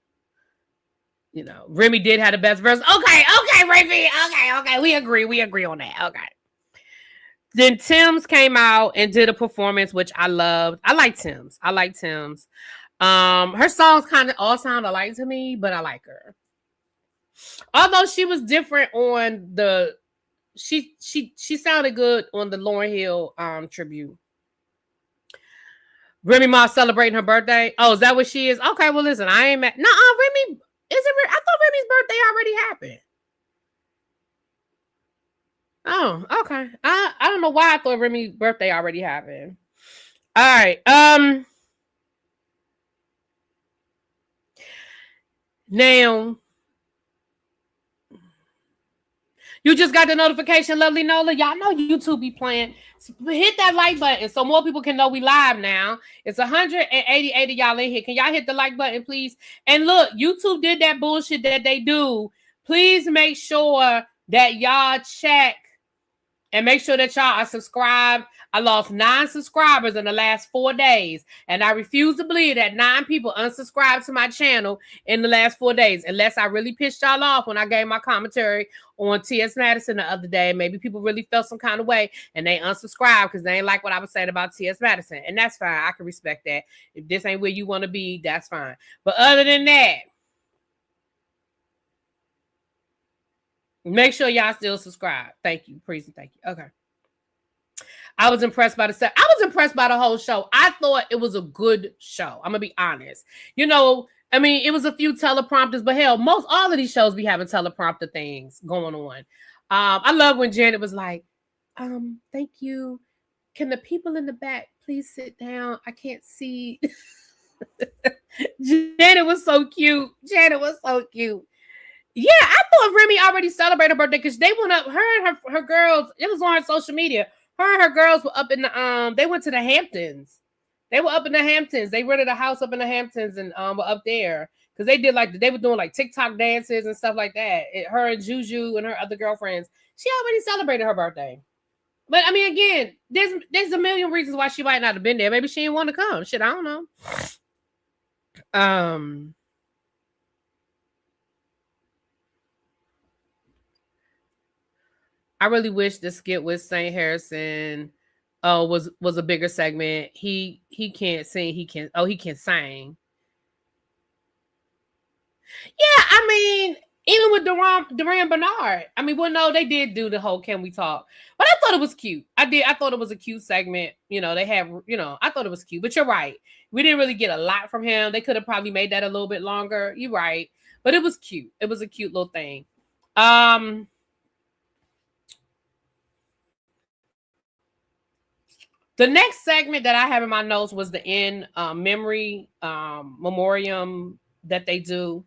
You know, Remy did have the best verse. Okay, Remy. Okay. We agree on that. Okay. Then Tim's came out and did a performance, which I loved. I like Tim's. Her songs kind of all sound alike to me, but I like her. Although she was different on the she sounded good on the Lauryn Hill tribute. Remy Ma celebrating her birthday. Oh, is that what she is? Okay, well listen, I ain't mad. No, Remy, I thought Remy's birthday already happened. Oh, okay. I don't know why I thought Remy's birthday already happened. All right. Now, you just got the notification, lovely Nola. Y'all know YouTube be playing. So hit that like button so more people can know we live now. It's 188 of y'all in here. Can y'all hit the like button, please? And look, YouTube did that bullshit that they do. Please make sure that y'all check and make sure that y'all are subscribed. I lost 9 subscribers in the last 4 days. And I refuse to believe that 9 people unsubscribed to my channel in the last 4 days. Unless I really pissed y'all off when I gave my commentary on T.S. Madison the other day. Maybe people really felt some kind of way and they unsubscribed because they ain't like what I was saying about T.S. Madison. And that's fine. I can respect that. If this ain't where you want to be, that's fine. But other than that, make sure y'all still subscribe. Thank you. Please and thank you. Okay. I was impressed by the whole show. I thought it was a good show. I'm going to be honest. You know, I mean, it was a few teleprompters, but hell, all of these shows be having teleprompter things going on. I love when Janet was like, thank you. Can the people in the back please sit down? I can't see. Janet was so cute. Yeah, I thought Remy already celebrated her birthday because they went up, her and her girls, it was on her social media. Her and her girls were up in the, they went to the Hamptons. They were up in the Hamptons. They rented a house up in the Hamptons and were up there. Because they were doing like TikTok dances and stuff like that. Her and Juju and her other girlfriends. She already celebrated her birthday. But I mean, again, there's a million reasons why she might not have been there. Maybe she didn't want to come. Shit, I don't know. I really wish the skit with St. Harrison was a bigger segment. He can't sing. He can sing. Yeah, I mean, even with Duran Bernard. I mean, well, no, they did do the whole "Can We Talk," but I thought it was cute. I thought it was a cute segment. You know, they have. You know, I thought it was cute. But you're right. We didn't really get a lot from him. They could have probably made that a little bit longer. You're right, but it was cute. It was a cute little thing. The next segment that I have in my notes was the in memory memoriam that they do.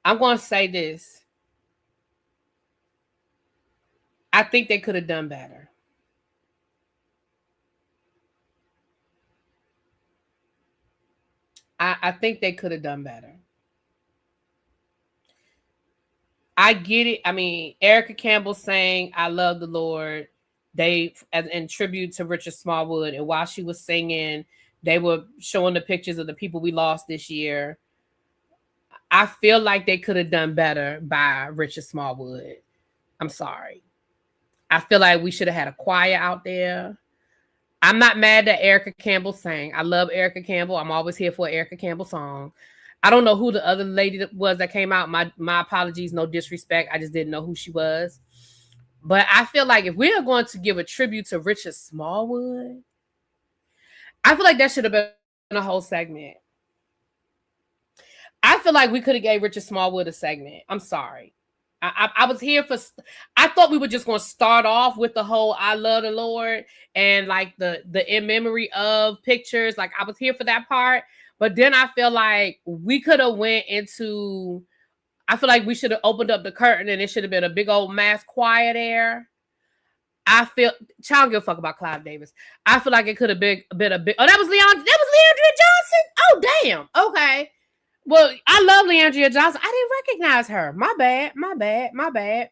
I'm going to say this. I think they could have done better. I think they could have done better. I get it. I mean, Erica Campbell sang "I Love the Lord." They, as in tribute to Richard Smallwood, and while she was singing, they were showing the pictures of the people we lost this year. I feel like they could have done better by Richard Smallwood. I'm sorry. I feel like we should have had a choir out there. I'm not mad that Erica Campbell sang. I love Erica Campbell. I'm always here for an Erica Campbell song. I don't know who the other lady was that came out. My apologies, no disrespect. I just didn't know who she was. But I feel like if we are going to give a tribute to Richard Smallwood, I feel like that should have been a whole segment. I feel like we could have gave Richard Smallwood a segment. I'm sorry. I was here for, I thought we were just going to start off with the whole "I love the Lord" and like the in memory of pictures. Like I was here for that part. But then I feel like we could have went into, I feel like we should have opened up the curtain and it should have been a big old mass choir there. I feel, child, don't give a fuck about Clive Davis. I feel like it could have been a big, oh, that was Leon Leandria Johnson? Oh, damn. Okay. Well, I love Leandria Johnson. I didn't recognize her. My bad.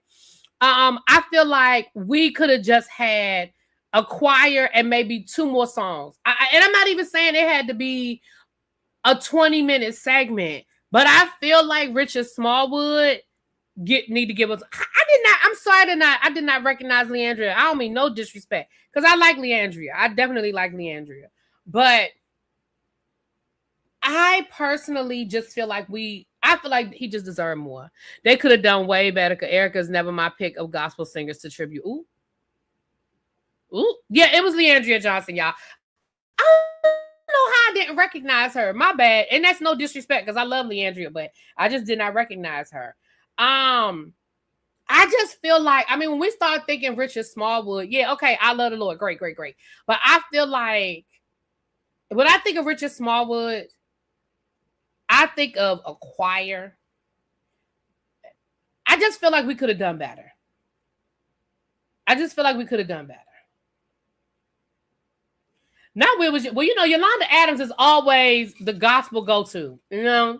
I feel like we could have just had a choir and maybe 2 more songs. And I'm not even saying it had to be a 20-minute segment, but I feel like Richard Smallwood need to give us. I did not recognize Leandria. I don't mean no disrespect, because I like Leandria. I definitely like Leandria. But I personally just feel like I feel like he just deserved more. They could have done way better, because Erica's never my pick of gospel singers to tribute. Ooh. Yeah, it was Leandria Johnson, y'all. I don't know how I didn't recognize her. My bad. And that's no disrespect, because I love Leandria, but I just did not recognize her. I just feel like, I mean, when we start thinking Richard Smallwood, yeah, okay, I love the Lord. Great. But I feel like when I think of Richard Smallwood, I think of a choir. I just feel like we could have done better. Not where was you? Well, you know, Yolanda Adams is always the gospel go-to, you know?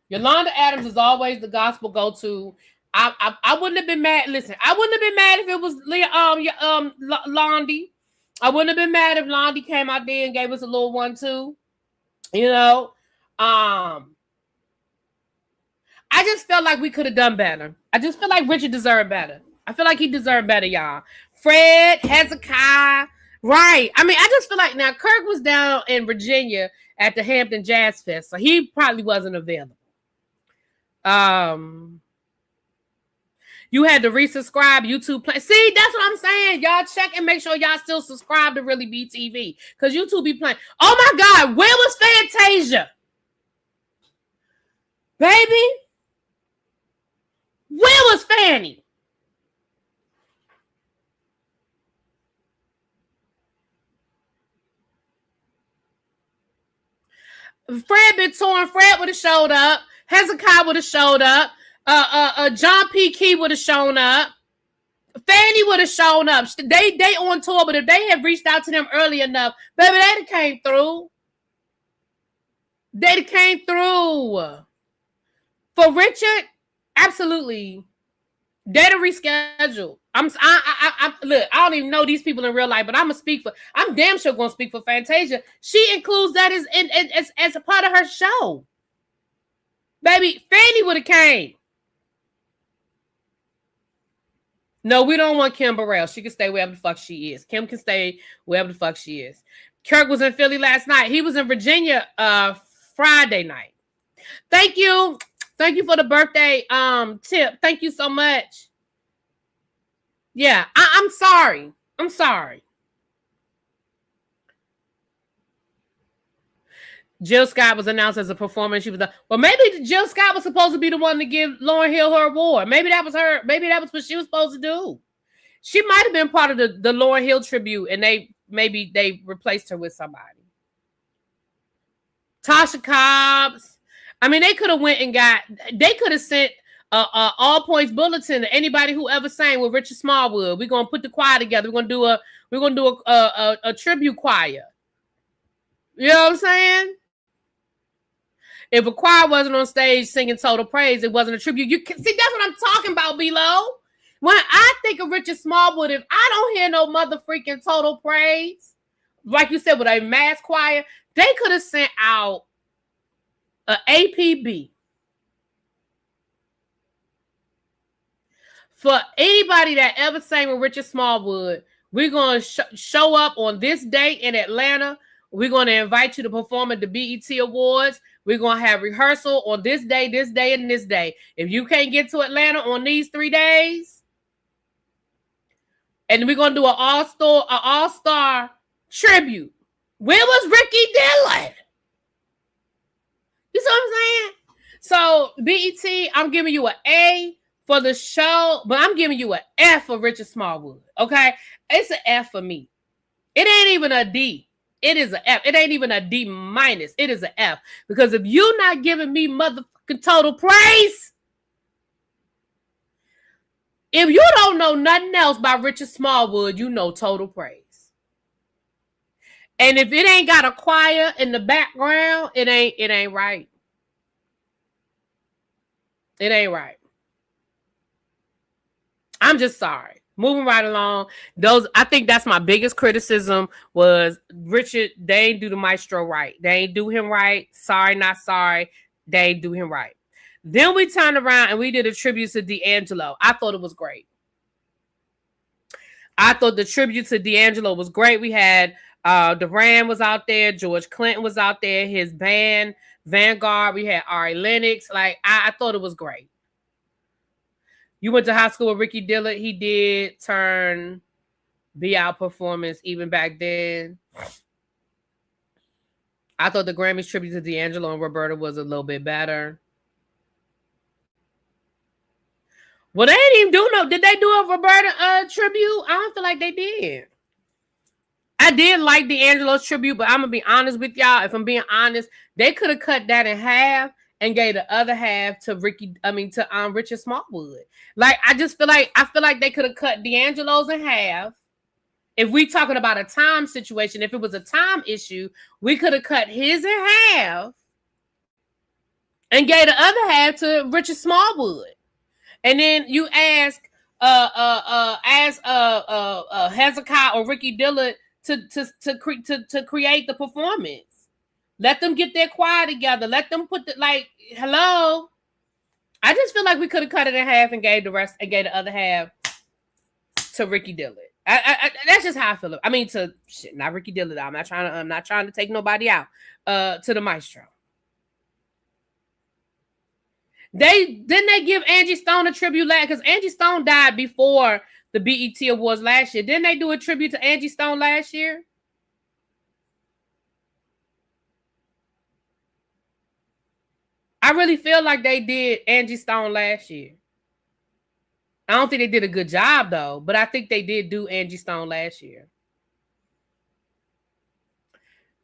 Yolanda Adams is always the gospel go-to. I wouldn't have been mad. Listen, I wouldn't have been mad if it was Londi. I wouldn't have been mad if Londi came out there and gave us a little 1-2. You know, I just felt like we could have done better. I just feel like Richard deserved better. I feel like he deserved better, y'all. Fred, Hezekiah, right? I mean, I just feel like now Kirk was down in Virginia at the Hampton Jazz Fest, so he probably wasn't available. You had to resubscribe YouTube play. See, that's what I'm saying. Y'all check and make sure y'all still subscribe to Really Be TV, because YouTube be playing. Oh my God, where was Fantasia? Baby, where was Fanny? If Fred been torn, Fred would have showed up. Hezekiah would have showed up. John P. Key would have shown up. Fanny would have shown up. They on tour, but if they had reached out to them early enough, baby, they'd have came through. They'd have came through. For Richard, absolutely. They'd have rescheduled. Look, I don't even know these people in real life, but I'm damn sure gonna speak for Fantasia. She includes that as a part of her show. Baby, Fanny would have came. No, we don't want Kim Burrell. She can stay wherever the fuck she is. Kim can stay wherever the fuck she is. Kirk was in Philly last night. He was in Virginia Friday night. Thank you. Thank you for the birthday tip. Thank you so much. Yeah, I'm sorry. I'm sorry. Jill Scott was announced as a performer. She was well, maybe Jill Scott was supposed to be the one to give Lauryn Hill her award. Maybe that was her. Maybe that was what she was supposed to do. She might have been part of the Lauryn Hill tribute, and they replaced her with somebody. Tasha Cobbs. I mean, they could have sent all points bulletin to anybody who ever sang with Richard Smallwood. We're gonna put the choir together. We're gonna do a tribute choir. You know what I'm saying? If a choir wasn't on stage singing Total Praise, it wasn't a tribute. You can see, that's what I'm talking about, Below. When I think of Richard Smallwood, if I don't hear no motherfucking Total Praise, like you said, with a mass choir, they could have sent out an APB for anybody that ever sang with Richard Smallwood. We're going to show up on this date in Atlanta. We're going to invite you to perform at the BET Awards. We're going to have rehearsal on this day, and this day. If you can't get to Atlanta on these 3 days, and we're going to do an all-star tribute. Where was Ricky Dillon? You see what I'm saying? So, BET, I'm giving you an A for the show, but I'm giving you an F for Richard Smallwood, okay? It's an F for me. It ain't even a D. It is an F. It ain't even a D minus. It is an F. Because if you're not giving me motherfucking Total Praise, if you don't know nothing else by Richard Smallwood, you know Total Praise. And if it ain't got a choir in the background, it ain't right. It ain't right. I'm just sorry. Moving right along. I think that's my biggest criticism was Richard. They ain't do the maestro right. They ain't do him right. Sorry, not sorry. They ain't do him right. Then we turned around and we did a tribute to D'Angelo. I thought it was great. I thought the tribute to D'Angelo was great. We had Duran was out there, George Clinton was out there, his band, Vanguard. We had Ari Lennox. Like, I thought it was great. You went to high school with Ricky Dillard. He did turn be out performance even back then. I thought the Grammys tribute to D'Angelo and Roberta was a little bit better. Well, they didn't even do no. Did they do a Roberta tribute? I don't feel like they did. I did like D'Angelo's tribute, but I'm gonna be honest with y'all. If I'm being honest, they could have cut that in half and gave the other half to Richard Smallwood. Like, I feel like they could have cut D'Angelo's in half. If we talking about a time situation, if it was a time issue, we could have cut his in half and gave the other half to Richard Smallwood. And then you ask Hezekiah or Ricky Dillard to create the performance. Let them get their choir together. Let them put hello. I just feel like we could have cut it in half and gave the other half to Ricky Dillard. That's just how I feel. I mean, not Ricky Dillard. I'm not trying to take nobody out. To the maestro. Didn't they give Angie Stone a tribute last? Because Angie Stone died before the BET Awards last year. Didn't they do a tribute to Angie Stone last year? I really feel like they did Angie Stone last year. I don't think they did a good job though, but I think they did do Angie Stone last year.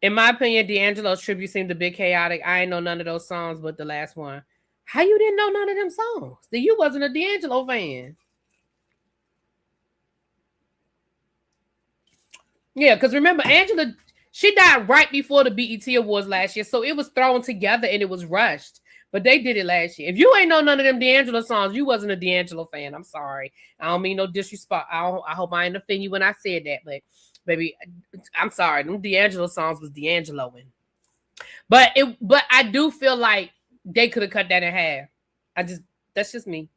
In my opinion, D'Angelo's tribute seemed a bit chaotic. I ain't know none of those songs but the last one. How you didn't know none of them songs? Then you wasn't a D'Angelo fan. Yeah, because remember, Angela, she died right before the BET Awards last year, so it was thrown together and it was rushed. But they did it last year. If you ain't know none of them D'Angelo songs, you wasn't a D'Angelo fan. I'm sorry. I don't mean no disrespect. I hope I didn't offend you when I said that, but baby, I'm sorry. Them D'Angelo songs was D'Angeloing. But I do feel like they could have cut that in half. That's just me.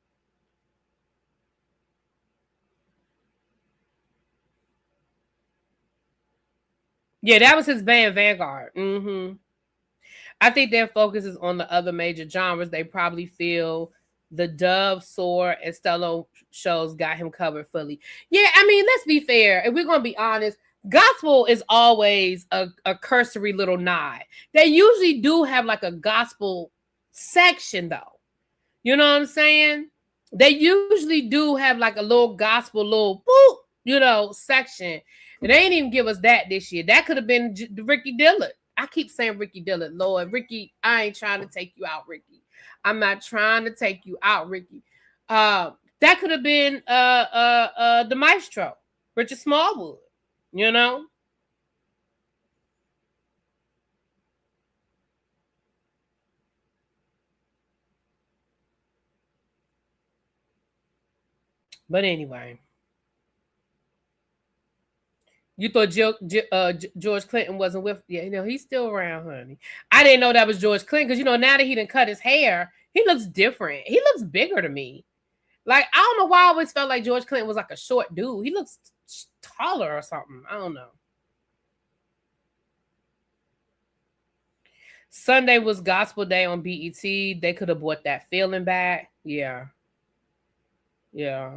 Yeah, that was his band Vanguard. Mm-hmm. I think their focus is on the other major genres. They probably feel the Dove, Soar, and Stello shows got him covered fully. Yeah, I mean, let's be fair. If we're going to be honest, gospel is always a cursory little nod. They usually do have like a gospel section, though. You know what I'm saying? They usually do have like a little gospel, section. And they ain't even give us that this year. That could have been Ricky Dillard. I keep saying Ricky Dillard. Lord, Ricky, I ain't trying to take you out, Ricky. I'm not trying to take you out, Ricky. That could have been the maestro, Richard Smallwood, you know? But anyway. You thought George Clinton wasn't with? Yeah, he's still around, honey. I didn't know that was George Clinton because now that he done cut his hair, he looks different. He looks bigger to me. Like, I don't know why I always felt like George Clinton was like a short dude. He looks taller or something. I don't know. Sunday was Gospel Day on BET. They could have brought that feeling back. Yeah. Yeah.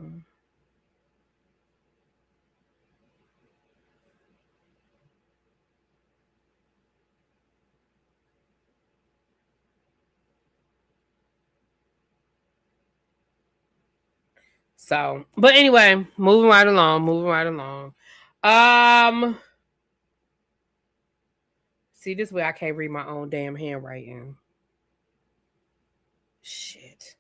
So, but anyway, moving right along. See, this way I can't read my own damn handwriting. Shit.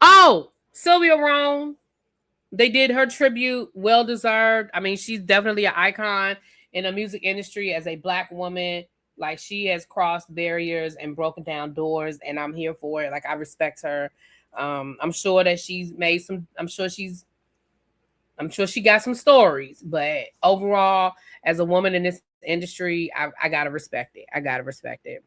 Oh, Sylvia Rome. They did her tribute, well deserved. I mean, she's definitely an icon in the music industry as a Black woman. Like, she has crossed barriers and broken down doors, and I'm here for it. Like, I respect her. I'm sure that she's made some. I'm sure she got some stories, but overall, as a woman in this industry, I gotta respect it. I gotta respect it.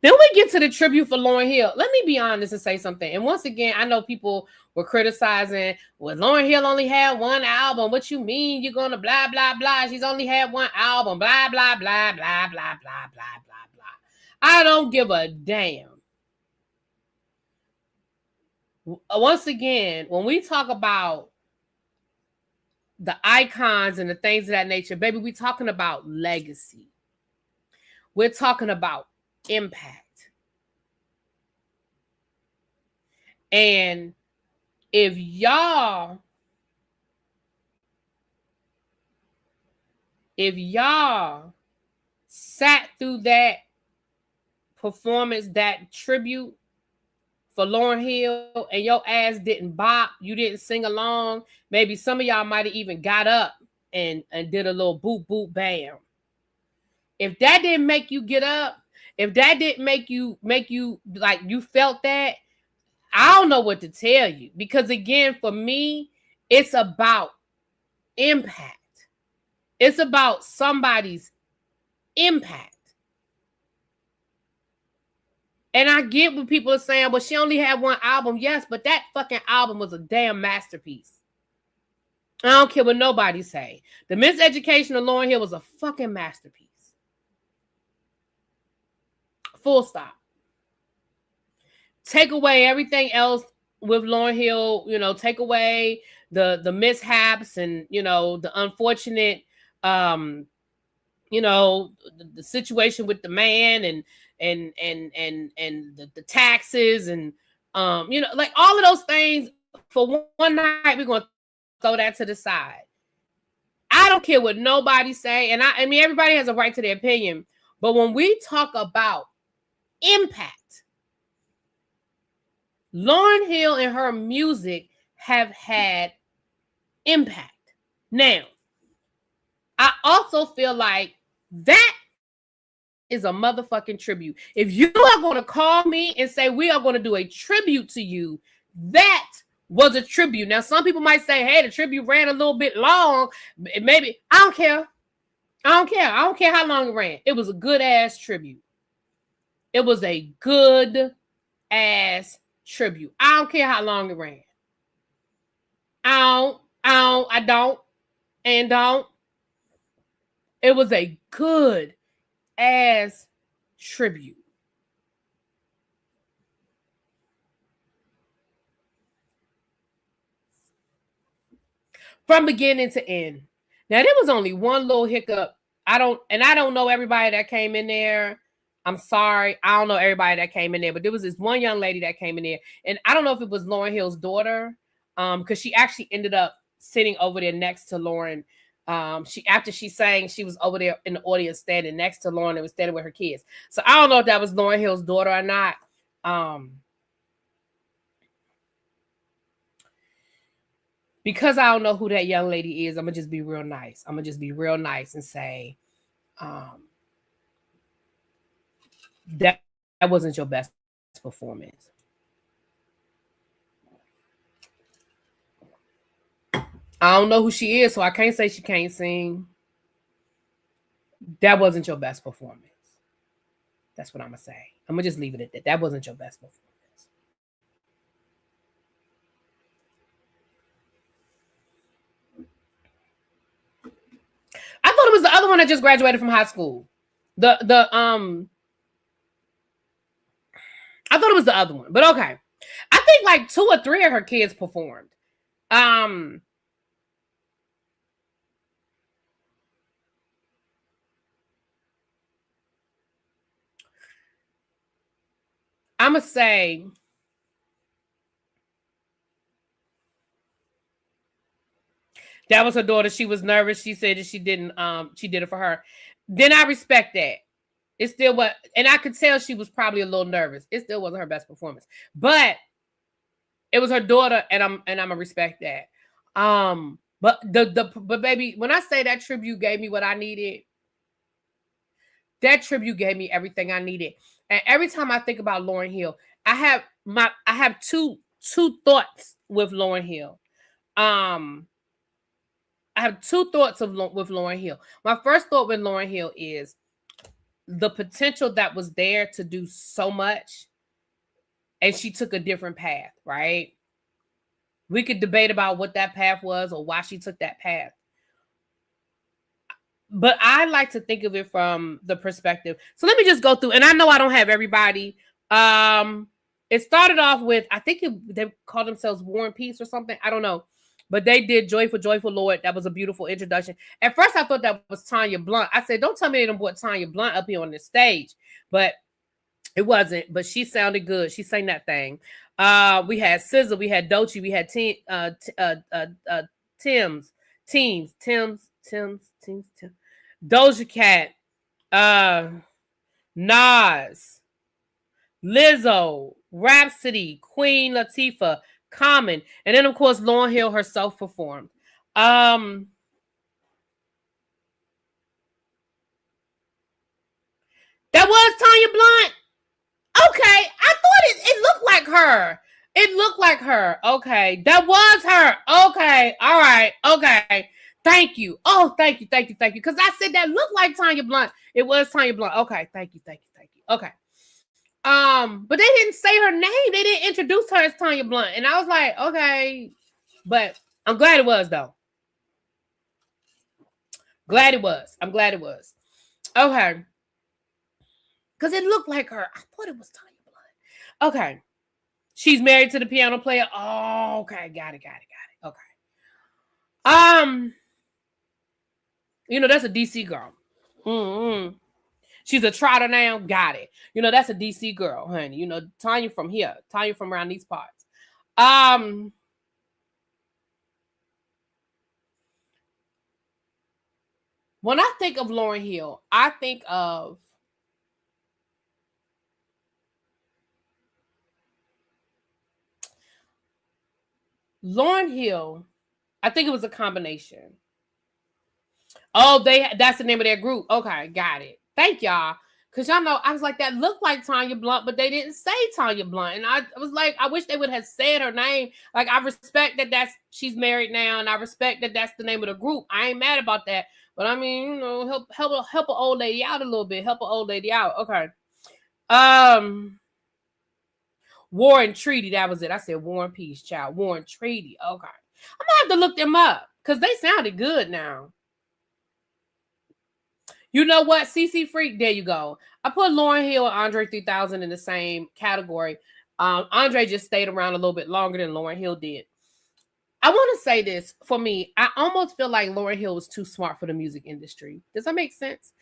Then we get to the tribute for Lauryn Hill. Let me be honest and say something. And once again, I know people were criticizing, well, Lauryn Hill only had one album. What you mean you're gonna blah blah blah? She's only had one album. Blah blah blah blah blah blah blah blah blah. I don't give a damn. Once again, when we talk about the icons and the things of that nature, baby, we're talking about legacy. We're talking about impact. And if y'all sat through that performance, that tribute for Lauryn Hill, and your ass didn't bop, you didn't sing along, maybe some of y'all might have even got up and did a little boop boop bam. If that didn't make you get up, if that didn't make you like you felt that, I don't know what to tell you. Because again, for me, it's about impact. It's about somebody's impact. And I get what people are saying, well, she only had one album. Yes, but that fucking album was a damn masterpiece. I don't care what nobody say. The Miseducation of Lauryn Hill was a fucking masterpiece. Full stop. Take away everything else with Lauryn Hill, take away the mishaps and, the unfortunate, the situation with the man and the taxes and, like all of those things. For one night, we're going to throw that to the side. I don't care what nobody say. And I mean, everybody has a right to their opinion. But when we talk about impact, Lauryn Hill and her music have had impact. Now, I also feel like that is a motherfucking tribute. If you are going to call me and say we are going to do a tribute to you, that was a tribute. Now, some people might say, hey, the tribute ran a little bit long. Maybe. I don't care. I don't care how long it ran. It was a good ass tribute. It was a good ass tribute. I don't care how long it ran. I don't. It was a good ass tribute. From beginning to end. Now, there was only one little hiccup. I don't know everybody that came in there. I'm sorry. I don't know everybody that came in there, but there was this one young lady that came in there. And I don't know if it was Lauryn Hill's daughter, because she actually ended up sitting over there next to Lauryn. After she sang, she was over there in the audience standing next to Lauryn and was standing with her kids. So I don't know if that was Lauryn Hill's daughter or not. Because I don't know who that young lady is, I'm going to just be real nice. I'm going to just be real nice and say, that wasn't your best performance. I don't know who she is, so I can't say she can't sing. That wasn't your best performance. That's what I'm going to say. I'm going to just leave it at that. That wasn't your best performance. I thought it was the other one that just graduated from high school. I thought it was the other one, but okay. I think like 2 or 3 of her kids performed. I'm gonna say that was her daughter. She was nervous. She said that she didn't. She did it for her. Then I respect that. It still was, and I could tell she was probably a little nervous. It still wasn't her best performance, but It was her daughter, and I'm gonna respect that. But baby, when I say that tribute gave me what I needed, that tribute gave me everything I needed. And every time I think about Lauryn Hill, I have two thoughts with Lauryn Hill. Um, I have two thoughts with Lauryn Hill. My first thought with Lauryn Hill is the potential that was there to do so much, and she took a different path, right? We could debate about what that path was or why she took that path. But I like to think of it from the perspective. So let me just go through, and I know I don't have everybody. It started off with, I think they called themselves War and Peace or something. I don't know. But they did Joyful, Joyful Lord. That was a beautiful introduction. At first, I thought that was Tanya Blunt. I said, don't tell me they done brought Tanya Blunt up here on this stage. But it wasn't. But she sounded good. She sang that thing. We had SZA, we had Doechii, we had Tim's, Doja Cat, Nas, Lizzo, Rhapsody, Queen Latifah, Common, and then of course Lauryn Hill herself performed. That was Tanya Blunt. Okay, I thought it looked like her. It looked like her. Okay, that was her. Okay, all right. Okay, thank you. Oh, thank you. Because I said that looked like Tanya Blunt. It was Tanya Blunt. Okay, thank you. Okay. But they didn't say her name. They didn't introduce her as Tanya Blunt, and I was like, okay, but I'm glad it was though. Glad it was. I'm glad it was. Okay. Because it looked like her. I thought it was Tanya Blunt. Okay. She's married to the piano player. Oh, okay. Got it. Okay. That's a DC girl. Mm-hmm. She's a trotter now. Got it. That's a DC girl, honey. Tanya from here. Tanya from around these parts. When I think of Lauryn Hill, I think of Lauryn Hill. I think it was a combination. Oh, that's the name of their group. Okay, got it. Thank y'all. Cause y'all know I was like, that looked like Tanya Blunt, but they didn't say Tanya Blunt. And I was like, I wish they would have said her name. Like, I respect that she's married now, and I respect that that's the name of the group. I ain't mad about that. But I mean, help an old lady out a little bit. Help an old lady out. Okay. War and Treaty, that was it. I said War and Peace, child. War and Treaty. Okay. I'm gonna have to look them up because they sounded good now. You know what? CC Freak, there you go. I put Lauryn Hill and Andre 3000 in the same category. Andre just stayed around a little bit longer than Lauryn Hill did. I want to say this. For me, I almost feel like Lauryn Hill was too smart for the music industry. Does that make sense?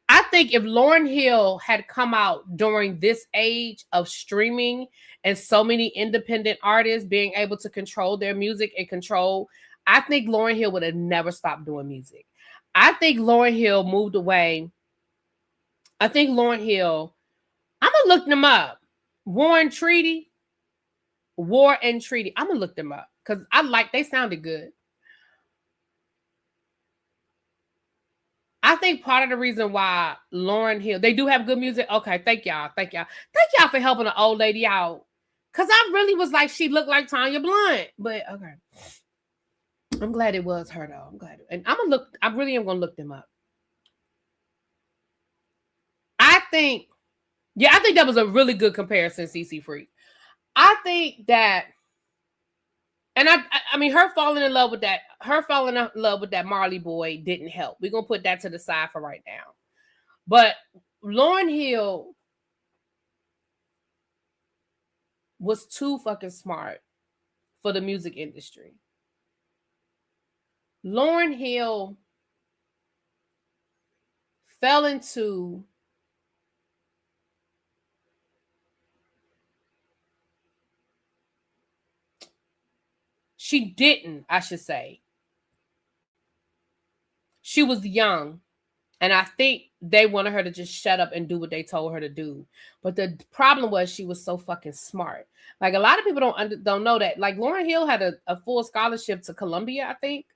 I think if Lauryn Hill had come out during this age of streaming and so many independent artists being able to control their music and I think Lauryn Hill would have never stopped doing music. I think Lauryn Hill moved away. I think Lauryn Hill, I'm going to look them up. War and Treaty. I'm going to look them up because they sounded good. I think part of the reason why Lauryn Hill, they do have good music. Okay, thank y'all. Thank y'all for helping the old lady out. Because I really was like, she looked like Tanya Blunt. But okay. I'm glad it was her though. I'm glad. And I really am going to look them up. I think that was a really good comparison, CC Freak. I think that, and I mean, her falling in love with that Marley boy didn't help. We're going to put that to the side for right now. But Lauryn Hill was too fucking smart for the music industry. Lauryn Hill fell into I should say. She was young. And I think they wanted her to just shut up and do what they told her to do. But the problem was she was so fucking smart. Like a lot of people don't know that. Like Lauryn Hill had a full scholarship to Columbia, I think.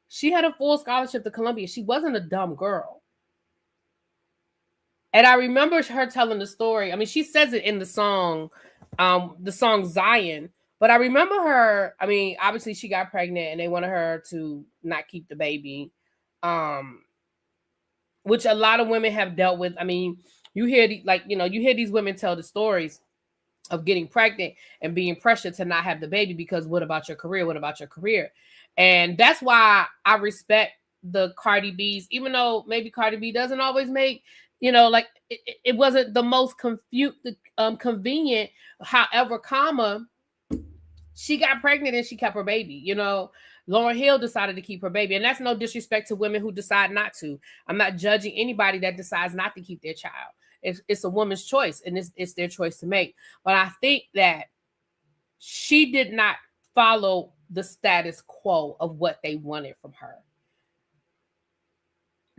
She had a full scholarship to Columbia. She wasn't a dumb girl. And I remember her telling the story. I mean, she says it in the song Zion. But I remember her, I mean, obviously she got pregnant and they wanted her to not keep the baby. Which a lot of women have dealt with. I mean, you hear you hear these women tell the stories of getting pregnant and being pressured to not have the baby because what about your career? What about your career? And that's why I respect the Cardi B's, even though maybe Cardi B doesn't always make, like it wasn't the most convenient. However, she got pregnant and she kept her baby. Lauryn Hill decided to keep her baby. And that's no disrespect to women who decide not to. I'm not judging anybody that decides not to keep their child. It's a woman's choice and it's their choice to make. But I think that she did not follow the status quo of what they wanted from her.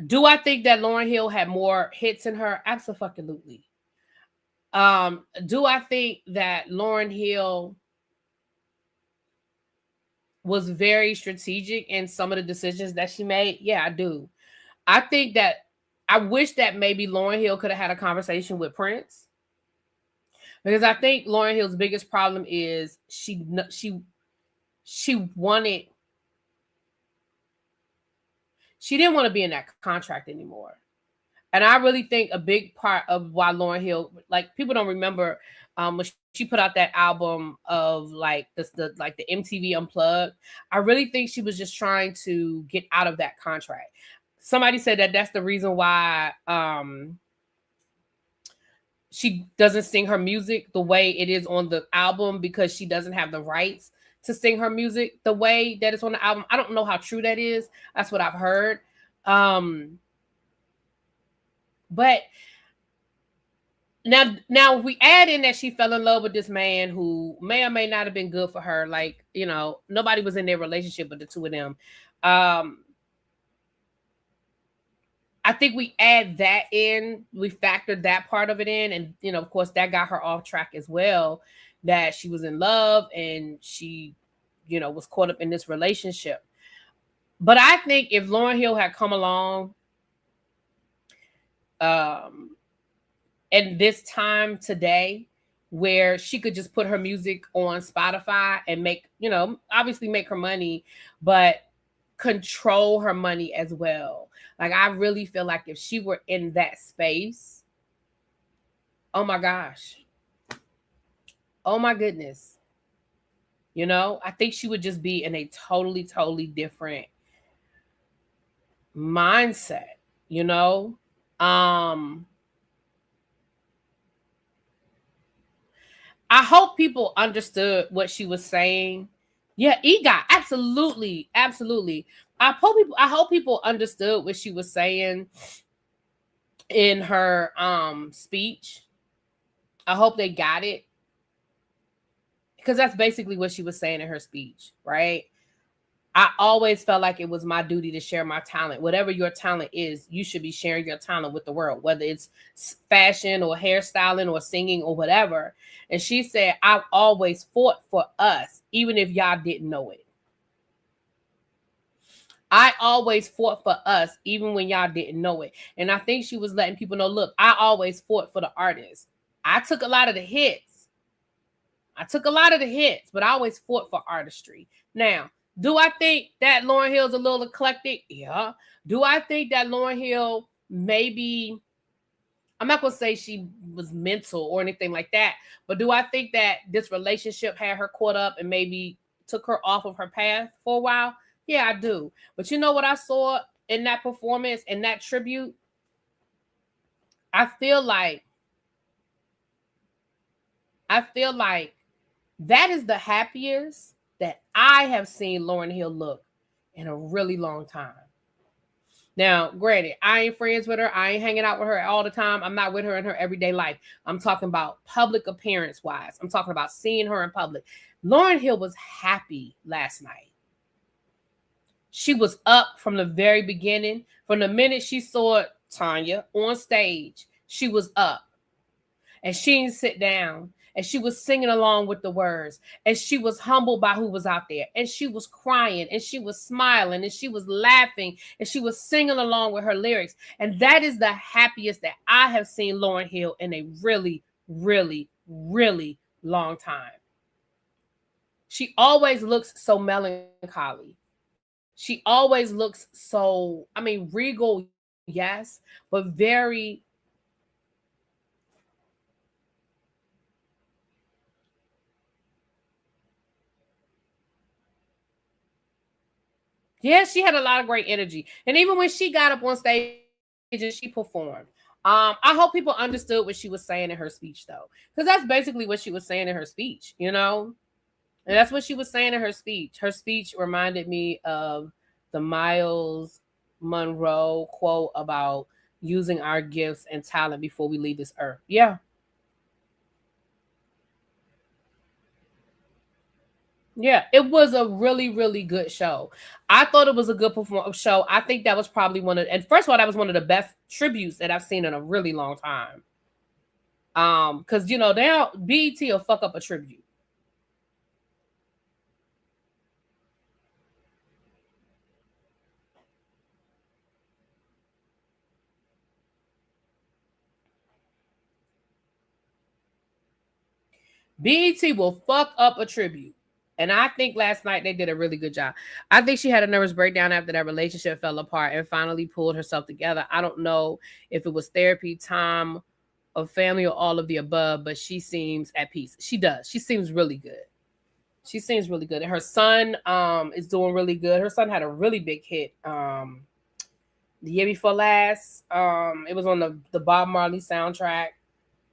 Do I think that Lauryn Hill had more hits in her? Absolutely. Do I think that Lauryn Hill was very strategic in some of the decisions that she made? Yeah, I do. I wish that maybe Lauryn Hill could have had a conversation with Prince, because I think Lauryn Hill's biggest problem is she didn't want to be in that contract anymore. And I really think a big part of why Lauryn Hill, like, people don't remember when she put out that album of like the MTV Unplugged. I really think she was just trying to get out of that contract. Somebody said that that's the reason why she doesn't sing her music the way it is on the album, because she doesn't have the rights to sing her music the way that it's on the album. I don't know how true that is. That's what I've heard. But now we add in that she fell in love with this man who may or may not have been good for her. Like, nobody was in their relationship but the two of them. I think we add that in, we factored that part of it in. And, of course, that got her off track as well, that she was in love and she, was caught up in this relationship. But I think if Lauryn Hill had come along in this time today, where she could just put her music on Spotify and make, obviously make her money, but control her money as well. Like, I really feel like if she were in that space, oh my gosh, oh my goodness, I think she would just be in a totally, totally different mindset, I hope people understood what she was saying. Yeah, EGOT, absolutely, absolutely. I hope people understood what she was saying in her speech. I hope they got it, because that's basically what she was saying in her speech, right? I always felt like it was my duty to share my talent. Whatever your talent is, you should be sharing your talent with the world, whether it's fashion or hairstyling or singing or whatever. And she said, I've always fought for us, even if y'all didn't know it. I always fought for us, even when y'all didn't know it. And I think she was letting people know, look, I always fought for the artists. I took a lot of the hits. But I always fought for artistry. Now, do I think that Lauryn Hill's a little eclectic? Yeah. Do I think that Lauryn Hill maybe, I'm not going to say she was mental or anything like that, but do I think that this relationship had her caught up and maybe took her off of her path for a while? Yeah, I do. But you know what I saw in that performance, in that tribute? I feel like that is the happiest that I have seen Lauryn Hill look in a really long time. Now, granted, I ain't friends with her. I ain't hanging out with her all the time. I'm not with her in her everyday life. I'm talking about public appearance wise. I'm talking about seeing her in public. Lauryn Hill was happy last night. She was up from the very beginning. From the minute she saw Tanya on stage, she was up. And she didn't sit down. And she was singing along with the words. And she was humbled by who was out there. And she was crying. And she was smiling. And she was laughing. And she was singing along with her lyrics. And that is the happiest that I have seen Lauryn Hill in a really, really, really long time. She always looks so melancholy. She always looks so, I mean, regal, yes, but very. Yeah, she had a lot of great energy. And even when she got up on stage and she performed, I hope people understood what she was saying in her speech, though, because that's basically what she was saying in her speech, you know? And that's what she was saying in her speech. Her speech reminded me of the Miles Monroe quote about using our gifts and talent before we leave this earth. Yeah. Yeah, it was a really, really good show. I thought it was a good show. I think that was probably and first of all, that was one of the best tributes that I've seen in a really long time. Because you know, BET will fuck up a tribute. BET will fuck up a tribute. And I think last night they did a really good job. I think she had a nervous breakdown after that relationship fell apart and finally pulled herself together. I don't know if it was therapy, time, of family, or all of the above, but she seems at peace. She does. She seems really good. She seems really good. And her son is doing really good. Her son had a really big hit the year before last. It was on the Bob Marley soundtrack.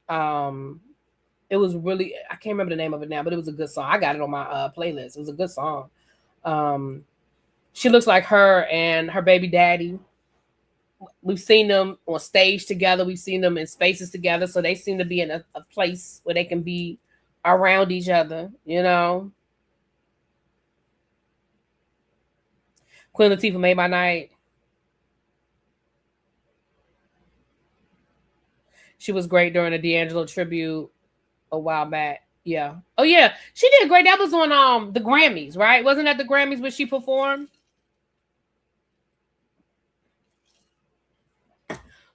Um it was really, I can't remember the name of it now, but it was a good song. I got it on my playlist. It was a good song. She looks like her and her baby daddy. We've seen them on stage together. We've seen them in spaces together. So they seem to be in a place where they can be around each other, you know. Queen Latifah made my night. She was great during a D'Angelo tribute a while back. Yeah. Oh yeah, she did great. That was on the Grammys, right? Wasn't that the Grammys where she performed?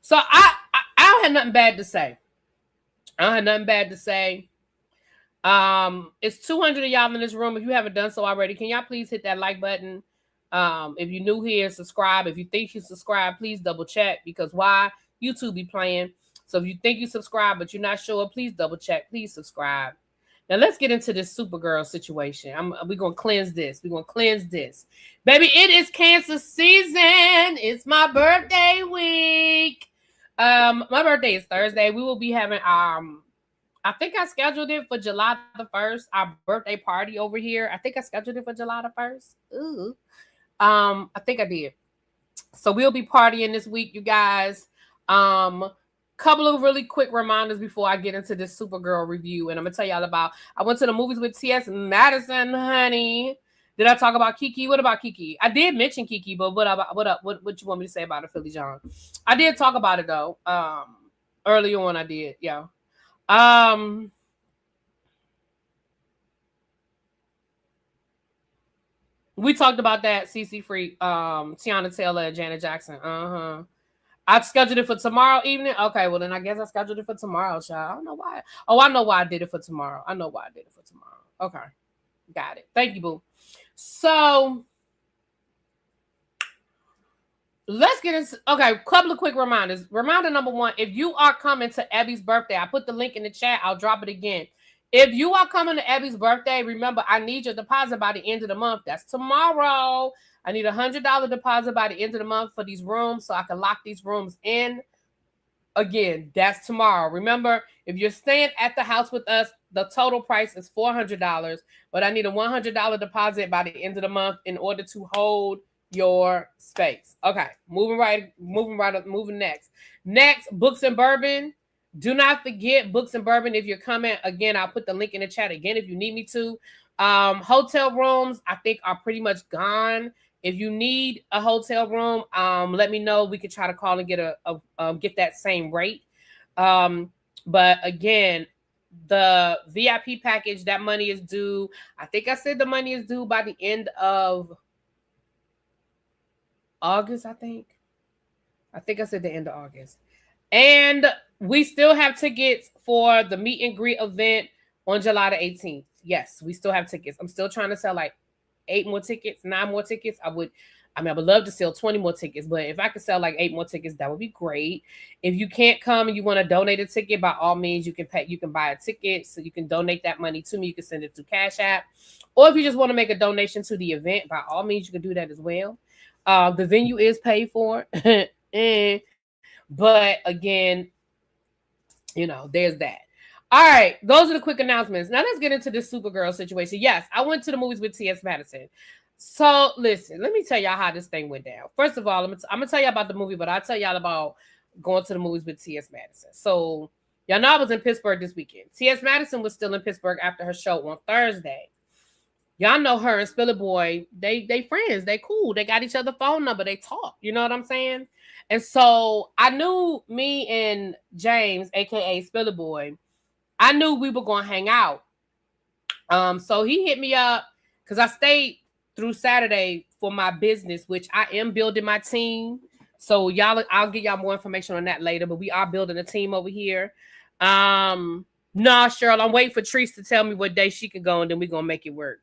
So I don't have nothing bad to say. I don't have nothing bad to say. It's 200 of y'all in this room. If you haven't done so already, can y'all please hit that like button? If you're new here, subscribe. If you think you subscribe, please double check, because why? YouTube be playing. So if you think you subscribe but you're not sure, please double check. Please subscribe. Now let's get into this Supergirl situation. We're gonna cleanse this. We're gonna cleanse this, baby. It is Cancer season. It's my birthday week. My birthday is Thursday. We will be having I think I scheduled it for July the 1st, our birthday party over here. I think I scheduled it for July the 1st. Ooh. I think I did. So we'll be partying this week, you guys. Couple of really quick reminders before I get into this Supergirl review, and I'm gonna tell y'all about. I went to the movies with T.S. Madison, honey. Did I talk about Kiki? What about Kiki? I did mention Kiki, but what you want me to say about it, Philly John? I did talk about it though. Early on, I did, yeah. We talked about that. CC Free, Tiana Taylor, and Janet Jackson. I scheduled it for tomorrow evening. Okay, well then I guess I scheduled it for tomorrow, child. I don't know why. Oh, I know why I did it for tomorrow. I know why I did it for tomorrow. Okay, got it. Thank you, boo. So let's get into, okay, couple of quick reminders. Reminder number one, if you are coming to Abby's birthday, I put the link in the chat. I'll drop it again. If you are coming to Abby's birthday, remember, I need your deposit by the end of the month. That's tomorrow. I need $100 deposit by the end of the month for these rooms so I can lock these rooms in. Again, that's tomorrow. Remember, if you're staying at the house with us, the total price is $400, but I need a $100 deposit by the end of the month in order to hold your space. Okay, moving next. Next, Books and Bourbon. Do not forget Books and Bourbon. If you're coming, again, I'll put the link in the chat again if you need me to. Hotel rooms, I think, are pretty much gone. If you need a hotel room, let me know. We could try to call and get get that same rate. Um, but again, the VIP package, that money is due. I think I said the money is due by the end of August. I think I said the end of August. And we still have tickets for the meet and greet event on July the 18th. Yes, we still have tickets. I'm still trying to sell like 8 more tickets, 9 more tickets. I would love to sell 20 more tickets, but if I could sell like 8 more tickets, that would be great. If you can't come and you want to donate a ticket, by all means, you can buy a ticket, so you can donate that money to me. You can send it to Cash App. Or if you just want to make a donation to the event, by all means, you can do that as well. The venue is paid for. But again, there's that. All right, those are the quick announcements. Now let's get into this Supergirl situation. Yes, I went to the movies with T.S. Madison. So listen, let me tell y'all how this thing went down. First of all, I'm gonna tell y'all about the movie, but I'll tell y'all about going to the movies with T.S. Madison. So y'all know I was in Pittsburgh this weekend. T.S. Madison was still in Pittsburgh after her show on Thursday. Y'all know her and Spiller Boy, they friends, they cool, they got each other phone number, they talk, you know what I'm saying? And so I knew me and James, aka Spiller Boy, I knew we were gonna hang out. So he hit me up because I stayed through Saturday for my business, which I am building my team. So I'll give y'all more information on that later, but we are building a team over here. Nah, Cheryl, I'm waiting for Treese to tell me what day she can go, and then we're gonna make it work.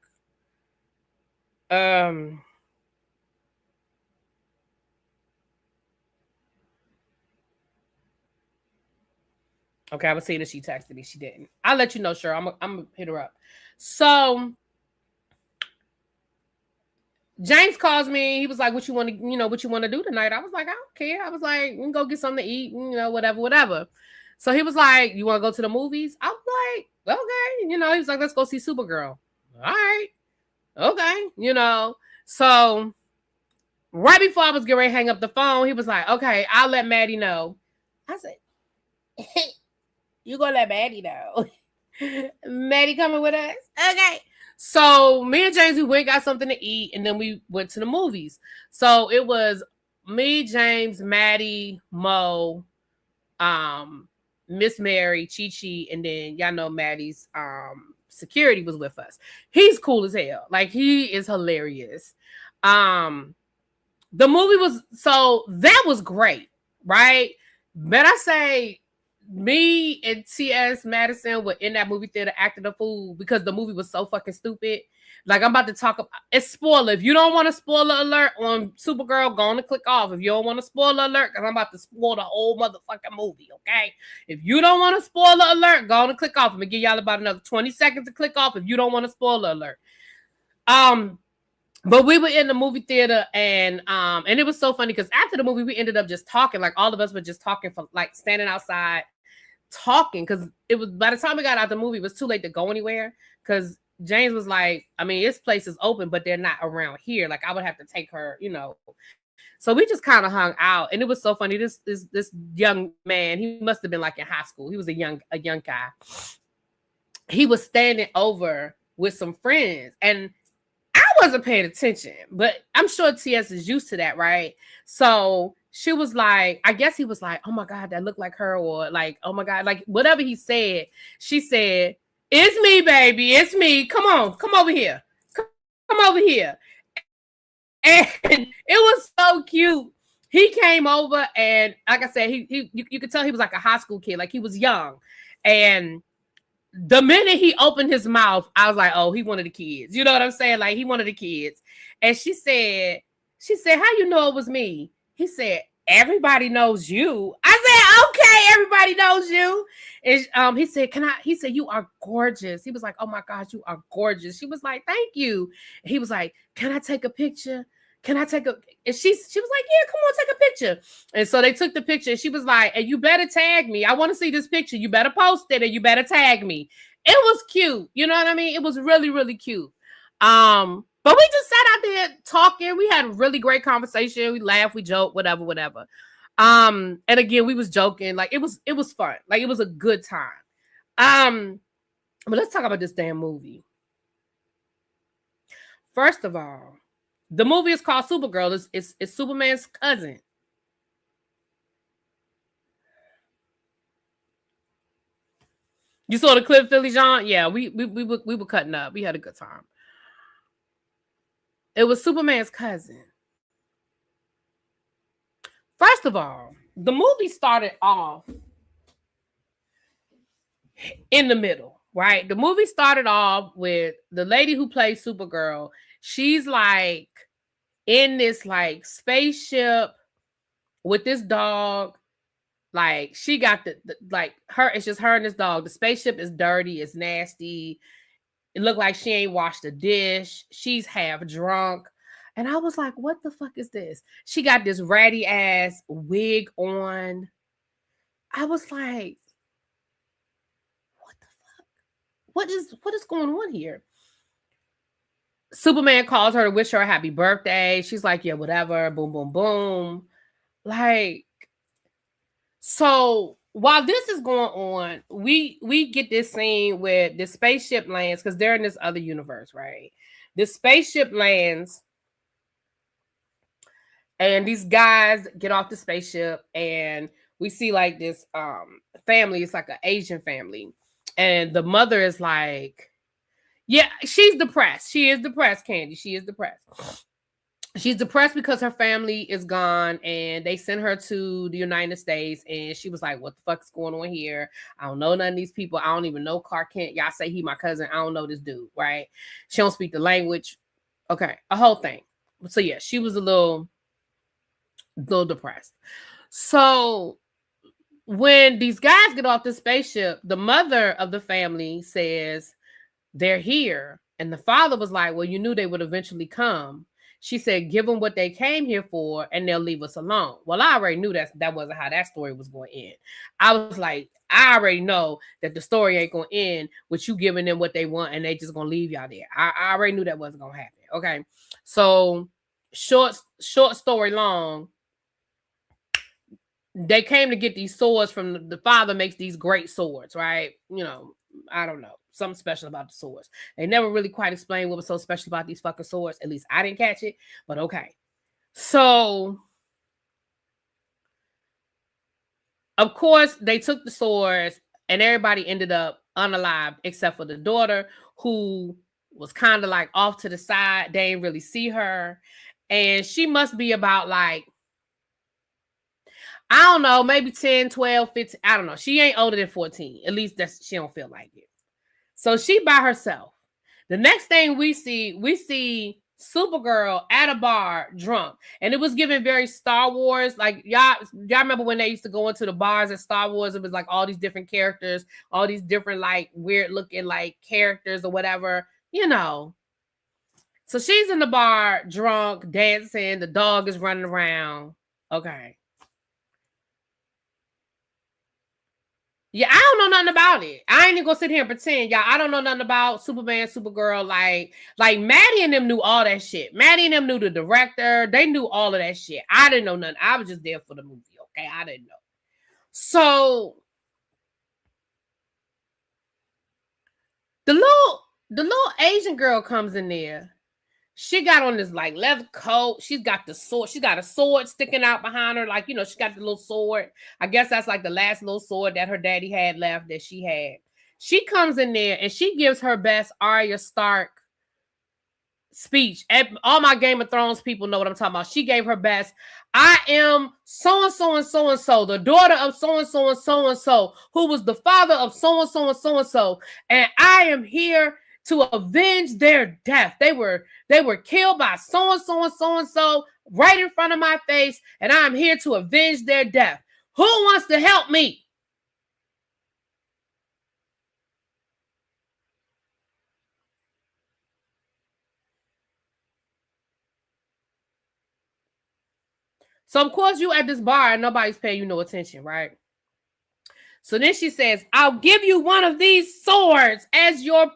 Okay, I was seeing that she texted me. She didn't. I'll let you know, sure. I'm gonna hit her up. So James calls me. He was like, "What you want to do tonight?" I was like, "I don't care." I was like, "We can go get something to eat, whatever." So he was like, "You want to go to the movies?" I was like, "Okay." He was like, "Let's go see Supergirl." All right, okay. So right before I was getting ready to hang up the phone, he was like, "Okay, I'll let Maddie know." I said, "You gonna let Maddie know?" Maddie coming with us? Okay. So me and James, we went got something to eat, and then we went to the movies. So it was me, James, Maddie, Mo, Miss Mary, Chi Chi, and then y'all know Maddie's security was with us. He's cool as hell. Like, he is hilarious. The movie that was great, right? But I say me and T.S. Madison were in that movie theater acting a fool because the movie was so fucking stupid. Like, I'm about to talk about it's spoiler. If you don't want a spoiler alert on Supergirl, go on and click off. If you don't want a spoiler alert, because I'm about to spoil the whole motherfucking movie, okay? If you don't want a spoiler alert, go on and click off. I'm gonna give y'all about another 20 seconds to click off if you don't want a spoiler alert. But we were in the movie theater, and it was so funny because after the movie, we ended up just talking. Like, all of us were just talking, for like standing outside talking, because it was, by the time we got out the movie, it was too late to go anywhere. Because James was like, I mean, this place is open, but they're not around here. Like, I would have to take her, So we just kind of hung out, and it was so funny. This young man, he must have been like in high school. He was a young guy. He was standing over with some friends, and I wasn't paying attention, but I'm sure TS is used to that, right? So she was like, I guess he was like, "Oh my God, that looked like her," or like, "Oh my God," like whatever he said. She said, "It's me, baby. It's me. Come on, come over here. Come over here." And it was so cute. He came over, and like I said, you could tell he was like a high school kid, like he was young. And the minute he opened his mouth, I was like, "Oh, he one of the kids." You know what I'm saying? Like, he one of the kids. And she said, "How you know it was me?" He said, "Everybody knows you." I said, "Okay, everybody knows you." And he said, he said, "You are gorgeous." He was like, "Oh my God, you are gorgeous." She was like, "Thank you." And he was like, "Can I take a picture? Can I take a?" And she was like, "Yeah, come on, take a picture." And so they took the picture. She was like, "And you better tag me. I want to see this picture. You better post it, and you better tag me." It was cute. You know what I mean? It was really, really cute. But we just sat out there talking. We had a really great conversation. We laughed, we joked, whatever. And again, we was joking. Like, it was fun. Like, it was a good time. But let's talk about this damn movie. First of all, The movie is called Supergirl. It's Superman's cousin. You saw the clip, Philly John? Yeah, we were cutting up. We had a good time. It was Superman's cousin. First of all, the movie started off in the middle, right? The movie started off with the lady who plays Supergirl. She's like in this like spaceship with this dog. Like she got the like her, it's just her and this dog. The spaceship is dirty, it's nasty. It looked like she ain't washed a dish. She's half drunk. And I was like, what the fuck is this? She got this ratty ass wig on. I was like, what the fuck? What is going on here? Superman calls her to wish her a happy birthday. She's like, yeah, whatever. Boom, boom, boom. Like, so while this is going on, we get this scene where the spaceship lands because they're in this other universe, right? The spaceship lands, and these guys get off the spaceship, and we see like this family. It's like an Asian family, and the mother is like, yeah, she's depressed. She is depressed, Candy. She is depressed. She's depressed because her family is gone and they sent her to the United States. And she was like, what the fuck's going on here? I don't know none of these people. I don't even know Clark Kent. Y'all say he my cousin. I don't know this dude, right? She don't speak the language. Okay, a whole thing. So yeah, she was a little depressed. So when these guys get off the spaceship, the mother of the family says they're here. And the father was like, well, you knew they would eventually come. She said, give them what they came here for and they'll leave us alone. Well, I already knew that wasn't how that story was going to end. I was like, I already know that the story ain't going to end with you giving them what they want and they just going to leave y'all there. I already knew that wasn't going to happen. Okay. So short story long, they came to get these swords from the father makes these great swords, right? You know, I don't know. Something special about the swords. They never really quite explained what was so special about these fucking swords. At least I didn't catch it, but okay. So, of course, they took the swords and everybody ended up unalive except for the daughter who was kind of like off to the side. They didn't really see her. And she must be about like, I don't know, maybe 10, 12, 15. I don't know. She ain't older than 14. At least she don't feel like it. So she by herself. The next thing we see Supergirl at a bar drunk. And it was given very Star Wars. Like y'all remember when they used to go into the bars at Star Wars? It was like all these different characters, all these different like weird looking like characters or whatever, you know. So she's in the bar drunk, dancing. The dog is running around. Okay. Yeah, I don't know nothing about it. I ain't even gonna sit here and pretend, y'all. I don't know nothing about Superman, Supergirl. Like Maddie and them knew all that shit. Maddie and them knew the director. They knew all of that shit. I didn't know nothing. I was just there for the movie. Okay, I didn't know. So the little Asian girl comes in there. She got on this like leather coat. She's got the sword. She got a sword sticking out behind her. Like, you know, she got the little sword. I guess that's like the last little sword that her daddy had left that she had. She comes in there and she gives her best Arya Stark speech. All my Game of Thrones people know what I'm talking about. She gave her best. I am so-and-so and so-and-so, the daughter of so-and-so and so-and-so, who was the father of so-and-so and so-and-so. And I am here to avenge their death. They were killed by so-and-so and so-and-so right in front of my face, and I'm here to avenge their death. Who wants to help me? So, of course, you at this bar and nobody's paying you no attention, right? So then she says, I'll give you one of these swords as your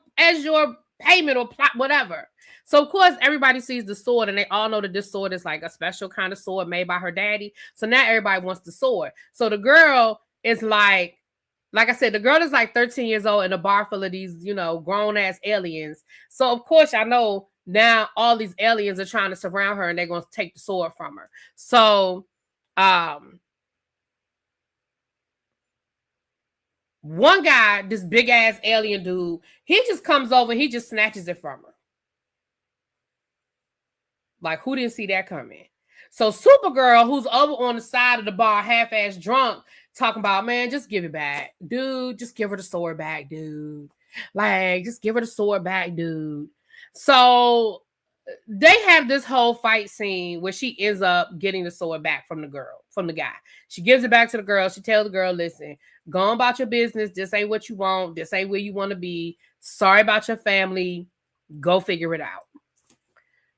payment or plot, whatever. So, of course, everybody sees the sword and they all know that this sword is like a special kind of sword made by her daddy. So now everybody wants the sword. So the girl is like I said, the girl is like 13 years old in a bar full of these, you know, grown ass aliens. So, of course, I know Now all these aliens are trying to surround her and they're going to take the sword from her. So, um, one guy, this big ass alien dude, he just comes over, he just snatches it from her. Like, who didn't see that coming? So Supergirl, who's over on the side of the bar, half-ass drunk, talking about, man, just give it back. Dude, just give her the sword back, dude. Like, just give her the sword back, dude. So they have this whole fight scene where she ends up getting the sword back from the girl, from the guy. She gives it back to the girl. She tells the girl, listen, go on about your business. This ain't what you want. This ain't where you want to be. Sorry about your family. Go figure it out.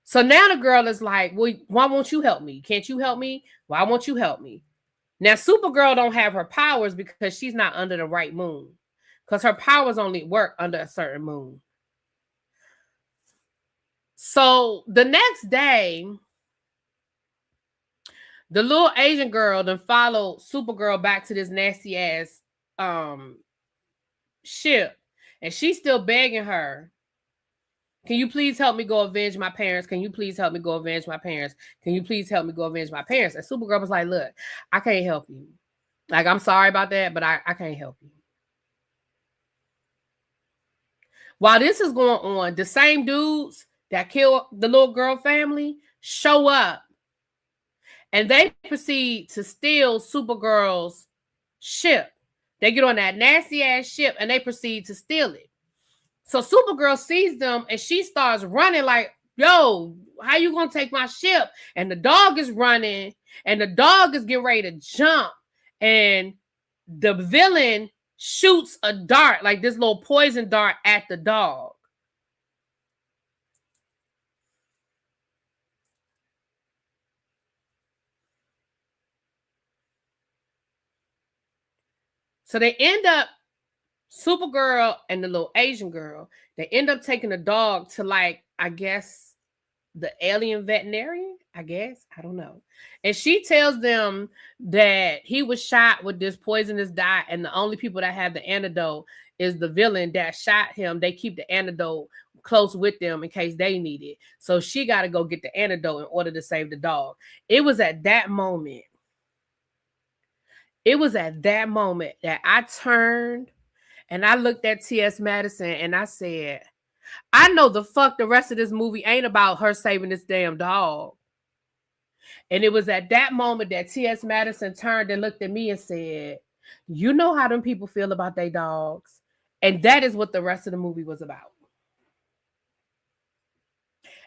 So now the girl is like, well, why won't you help me? Can't you help me? Why won't you help me? Now, Supergirl don't have her powers because she's not under the right moon. Because her powers only work under a certain moon. So the next day, the little Asian girl then followed Supergirl back to this nasty ass ship. And she's still begging her, can you please help me go avenge my parents? Can you please help me go avenge my parents? Can you please help me go avenge my parents? And Supergirl was like, look, I can't help you. Like, I'm sorry about that, but I can't help you. While this is going on, the same dudes that killed the little girl family show up and they proceed to steal Supergirl's ship. They get on that nasty ass ship and they proceed to steal it. So Supergirl sees them and she starts running like, yo, how you gonna take my ship? And the dog is running and the dog is getting ready to jump. And the villain shoots a dart, like this little poison dart at the dog. So they end up, Supergirl and the little Asian girl, they end up taking the dog to, like, I guess the alien veterinarian, I guess. I don't know. And she tells them that he was shot with this poisonous dye, and the only people that have the antidote is the villain that shot him. They keep the antidote close with them in case they need it. So she got to go get the antidote in order to save the dog. It was at that moment. It was at that moment that I turned and I looked at T.S. Madison and I said, I know the fuck the rest of this movie ain't about her saving this damn dog. And it was at that moment that T.S. Madison turned and looked at me and said, you know how them people feel about their dogs. And that is what the rest of the movie was about.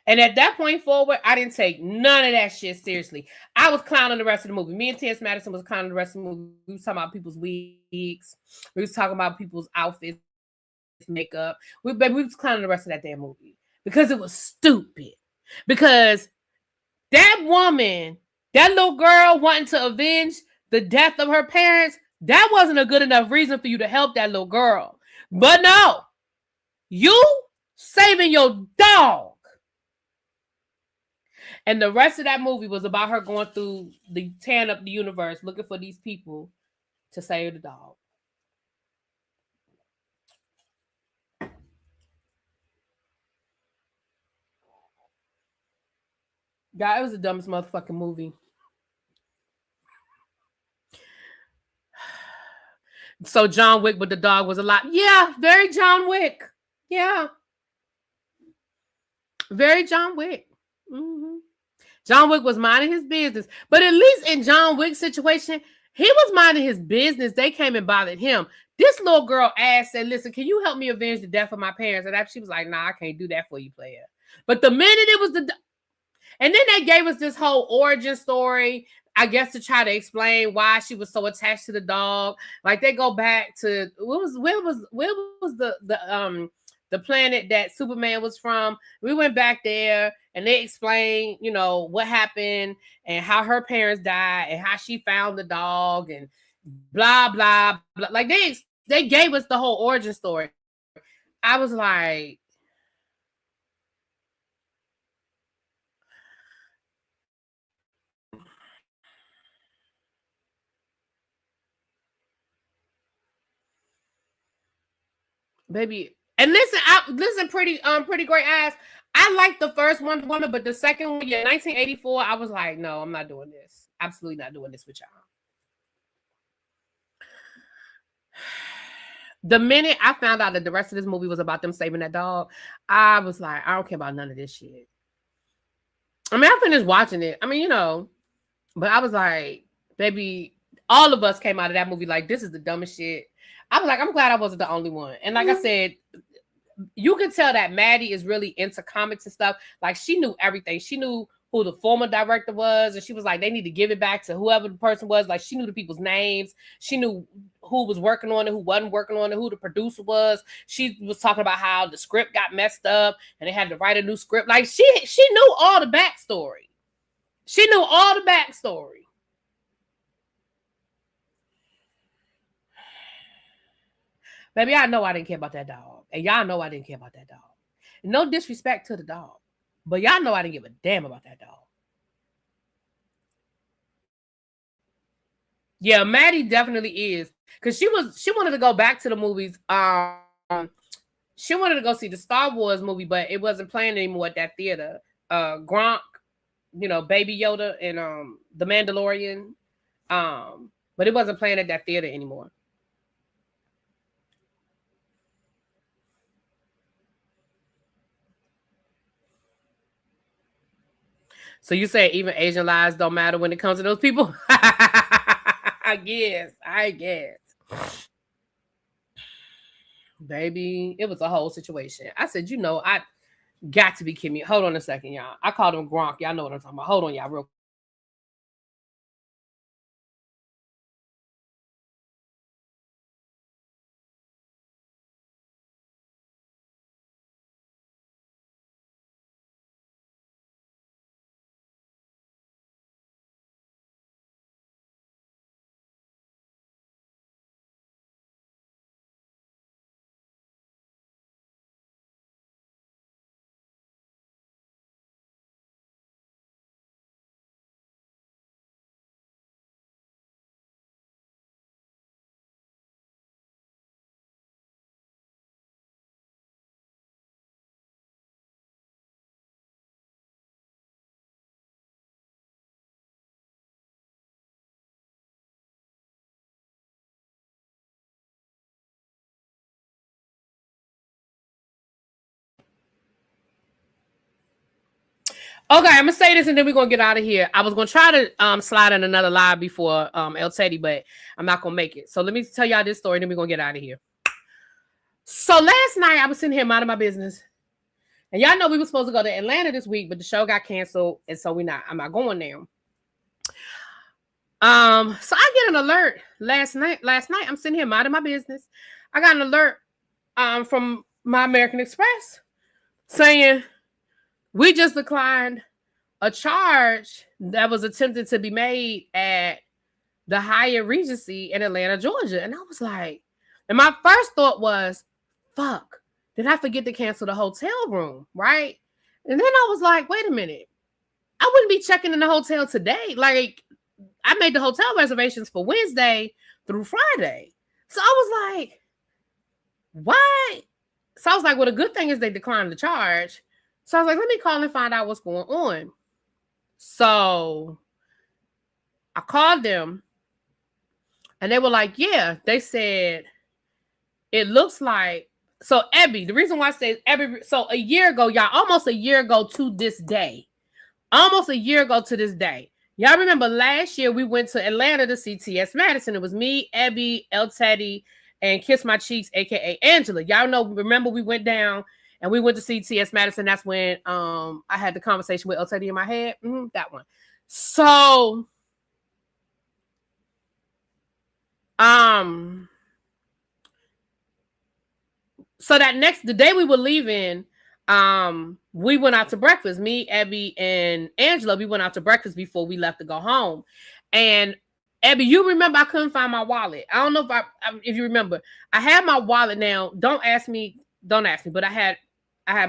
And at that point forward, I didn't take none of that shit seriously. I was clowning the rest of the movie. Me and T.S. Madison was clowning the rest of the movie. We was talking about people's wigs. We was talking about people's outfits, makeup. We was clowning the rest of that damn movie because it was stupid. Because that woman, that little girl wanting to avenge the death of her parents, that wasn't a good enough reason for you to help that little girl. But no, you saving your dog. And the rest of that movie was about her going through the tearing up the universe, looking for these people to save the dog. God, it was the dumbest motherfucking movie. So John Wick with the dog was a lot. Yeah, very John Wick. Yeah. Very John Wick. Mm-hmm. John Wick was minding his business. But at least in John Wick's situation, he was minding his business. They came and bothered him. This little girl asked, said, listen, can you help me avenge the death of my parents? And she was like, nah, I can't do that for you, player. But the minute it was and then they gave us this whole origin story, I guess, to try to explain why she was so attached to the dog. Like they go back to where was the planet that Superman was from. We went back there and they explained, you know, what happened and how her parents died and how she found the dog and blah blah blah. Like they gave us the whole origin story. I was like, baby. And listen, pretty great ass. I liked the first Wonder Woman, but the second one, 1984, I was like, no, I'm not doing this. Absolutely not doing this with y'all. The minute I found out that the rest of this movie was about them saving that dog, I was like, I don't care about none of this shit. I mean, I finished watching it. I mean, but I was like, baby, all of us came out of that movie like, this is the dumbest shit. I was like, I'm glad I wasn't the only one. And like I said, you can tell that Maddie is really into comics and stuff. Like, she knew everything. She knew who the former director was, and she was like, they need to give it back to whoever the person was. Like, she knew the people's names. She knew who was working on it, who wasn't working on it, who the producer was. She was talking about how the script got messed up and they had to write a new script. Like, she knew all the backstory. She knew all the backstory. Baby, I know I didn't care about that dog. And y'all know I didn't care about that dog. No disrespect to the dog. But y'all know I didn't give a damn about that dog. Yeah, Maddie definitely is. Because she wanted to go back to the movies. She wanted to go see the Star Wars movie, but it wasn't playing anymore at that theater. Gronk, Baby Yoda and The Mandalorian. But it wasn't playing at that theater anymore. So you say even Asian lives don't matter when it comes to those people? I guess. Baby, it was a whole situation. I said, I got to be kidding me. Hold on a second, y'all. I called him Gronk. Y'all know what I'm talking about. Hold on, y'all, real quick. Okay, I'm gonna say this and then we're gonna get out of here. I was gonna try to slide in another live before El Teddy, but I'm not gonna make it. So let me tell y'all this story, then we're gonna get out of here. So last night I was sitting here minding my business. And y'all know we were supposed to go to Atlanta this week, but the show got canceled, and so I'm not going now. So I get an alert last night. I'm sitting here minding my business. I got an alert from my American Express saying we just declined a charge that was attempted to be made at the Hyatt Regency in Atlanta, Georgia. And I was like, and my first thought was, fuck, did I forget to cancel the hotel room? Right. And then I was like, wait a minute. I wouldn't be checking in the hotel today. Like, I made the hotel reservations for Wednesday through Friday. So I was like, what? So I was like, well, the good thing is they declined the charge. So I was like, let me call and find out what's going on. So I called them and they were like, yeah, they said, it looks like, so Ebby, the reason why I say Ebby, so a year ago, y'all, almost a year ago to this day, y'all remember last year we went to Atlanta to see T.S. Madison. It was me, Ebby, El Teddy, and Kiss My Cheeks, aka Angela. Y'all know, remember we went down and we went to see T.S. Madison. That's when I had the conversation with El Teddy in my head. That one. So so the day we were leaving, we went out to breakfast. Me, Ebby, and Angela, we went out to breakfast before we left to go home. And Ebby, you remember I couldn't find my wallet. I don't know if you remember. I had my wallet now. Don't ask me, but I had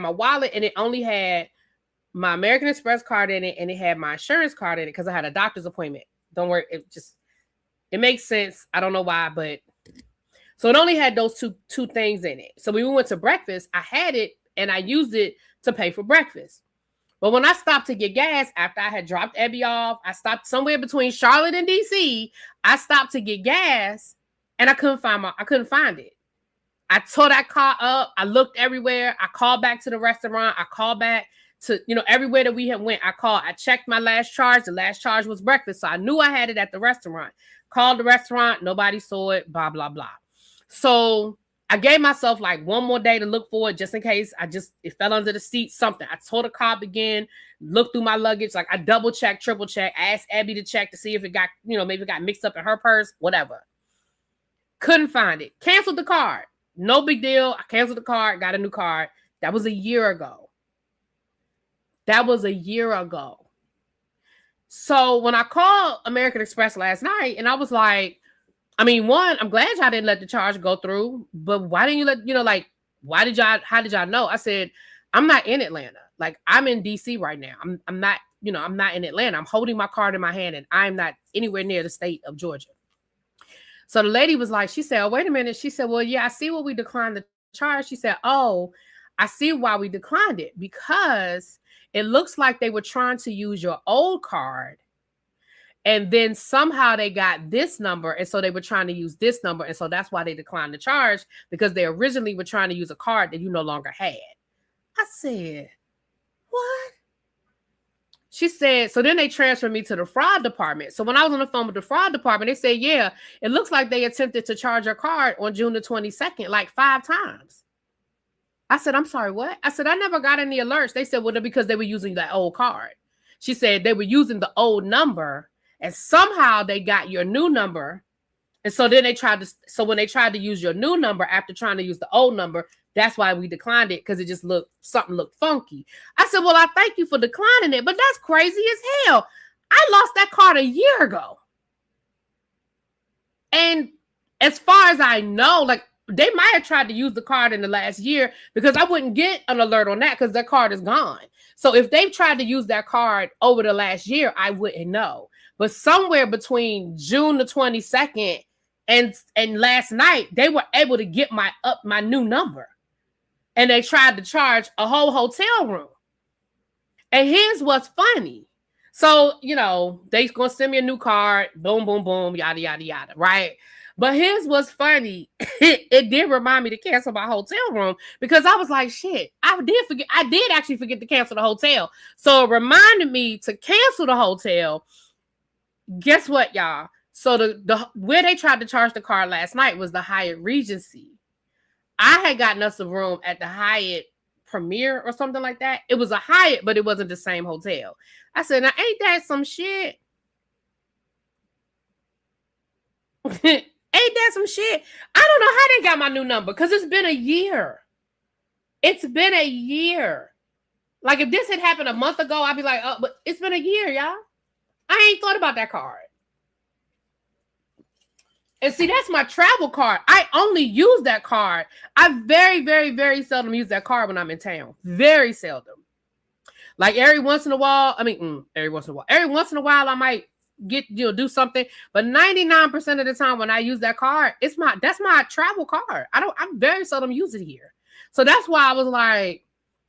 my wallet and it only had my American Express card in it and it had my insurance card in it because I had a doctor's appointment. Don't worry, it makes sense. I don't know why, but so it only had those two things in it. So when we went to breakfast, I had it and I used it to pay for breakfast. But when I stopped to get gas after I had dropped Abby off, I stopped somewhere between Charlotte and DC. I stopped to get gas and I couldn't find it. I tore that car up. I looked everywhere. I called back to the restaurant. I called back to, everywhere that we had went. I checked my last charge. The last charge was breakfast. So I knew I had it at the restaurant. Called the restaurant. Nobody saw it. Blah, blah, blah. So I gave myself like one more day to look for it just in case it fell under the seat, something. I tore the car up again, looked through my luggage. Like I double checked, triple checked, asked Abby to check to see if it got, maybe it got mixed up in her purse, whatever. Couldn't find it. Canceled the card. No big deal. I canceled the card, got a new card. That was a year ago. So when I called American Express last night and I was like, one, I'm glad y'all didn't let the charge go through, but why didn't you let, how did y'all know? I said, I'm not in Atlanta. Like I'm in DC right now. I'm not in Atlanta. I'm holding my card in my hand and I'm not anywhere near the state of Georgia. So the lady was like, she said, oh, wait a minute. She said, well, yeah, I see what we declined the charge. She said, oh, I see why we declined it because it looks like they were trying to use your old card. And then somehow they got this number. And so they were trying to use this number. And so that's why they declined the charge because they originally were trying to use a card that you no longer had. I said, what? She said, so then they transferred me to the fraud department. So when I was on the phone with the fraud department, they said, yeah, it looks like they attempted to charge your card on June the 22nd, like 5 times. I said, I'm sorry, what? I said, I never got any alerts. They said, well, because they were using that old card. She said they were using the old number and somehow they got your new number. And so then when they tried to use your new number after trying to use the old number, that's why we declined it because it just something looked funky. I said, well, I thank you for declining it, but that's crazy as hell. I lost that card a year ago. And as far as I know, like they might have tried to use the card in the last year because I wouldn't get an alert on that because that card is gone. So if they've tried to use that card over the last year, I wouldn't know. But somewhere between June the 22nd and last night, they were able to get my new number. And they tried to charge a whole hotel room. And here's what's funny. So, they going to send me a new card. Boom, boom, boom, yada, yada, yada, right? But here's what's funny. It did remind me to cancel my hotel room because I was like, shit, I did actually forget to cancel the hotel. So it reminded me to cancel the hotel. Guess what, y'all? So the where they tried to charge the card last night was the Hyatt Regency. I had gotten us a room at the Hyatt Premier or something like that. It was a Hyatt, but it wasn't the same hotel. I said, now ain't that some shit? Ain't that some shit? I don't know how they got my new number because it's been a year. It's been a year. Like if this had happened a month ago, I'd be like, oh, but it's been a year, y'all. I ain't thought about that card. And see, that's my travel card. I only use that card. I very, very, very seldom use that card when I'm in town. Very seldom. Like every once in a while, every once in a while I might do something. But 99% of the time when I use that card, that's my travel card. I very seldom use it here. So that's why I was like,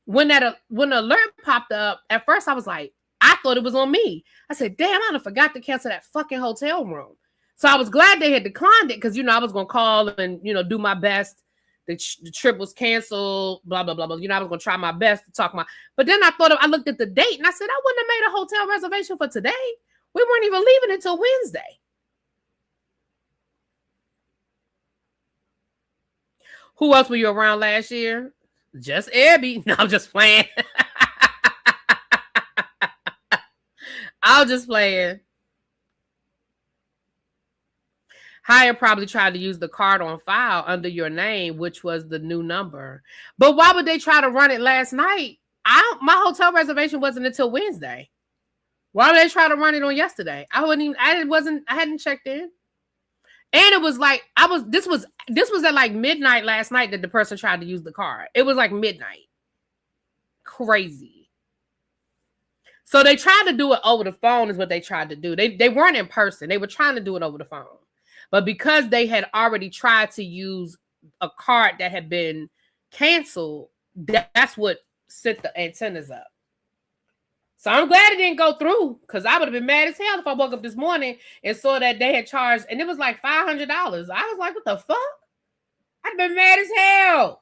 when the alert popped up, at first I was like, I thought it was on me. I said, damn, I forgot to cancel that fucking hotel room. So I was glad they had declined it because, I was going to call and, do my best. The trip was canceled, blah, blah, blah, blah. I was going to try my best to talk but then I looked at the date and I said, I wouldn't have made a hotel reservation for today. We weren't even leaving until Wednesday. Who else were you around last year? Just Abby. No, I'm just playing. I was just playing. Hyatt probably tried to use the card on file under your name, which was the new number. But why would they try to run it last night? My hotel reservation wasn't until Wednesday. Why would they try to run it on yesterday? I hadn't checked in. And it was like, this was at like midnight last night that the person tried to use the card. It was like midnight. Crazy. So they tried to do it over the phone is what they tried to do. They weren't in person. They were trying to do it over the phone. But because they had already tried to use a card that had been canceled, that's what sit the antennas up. So I'm glad it didn't go through, because I would have been mad as hell if I woke up this morning and saw that they had charged, and it was like $500. I was like, what the fuck? I'd been mad as hell.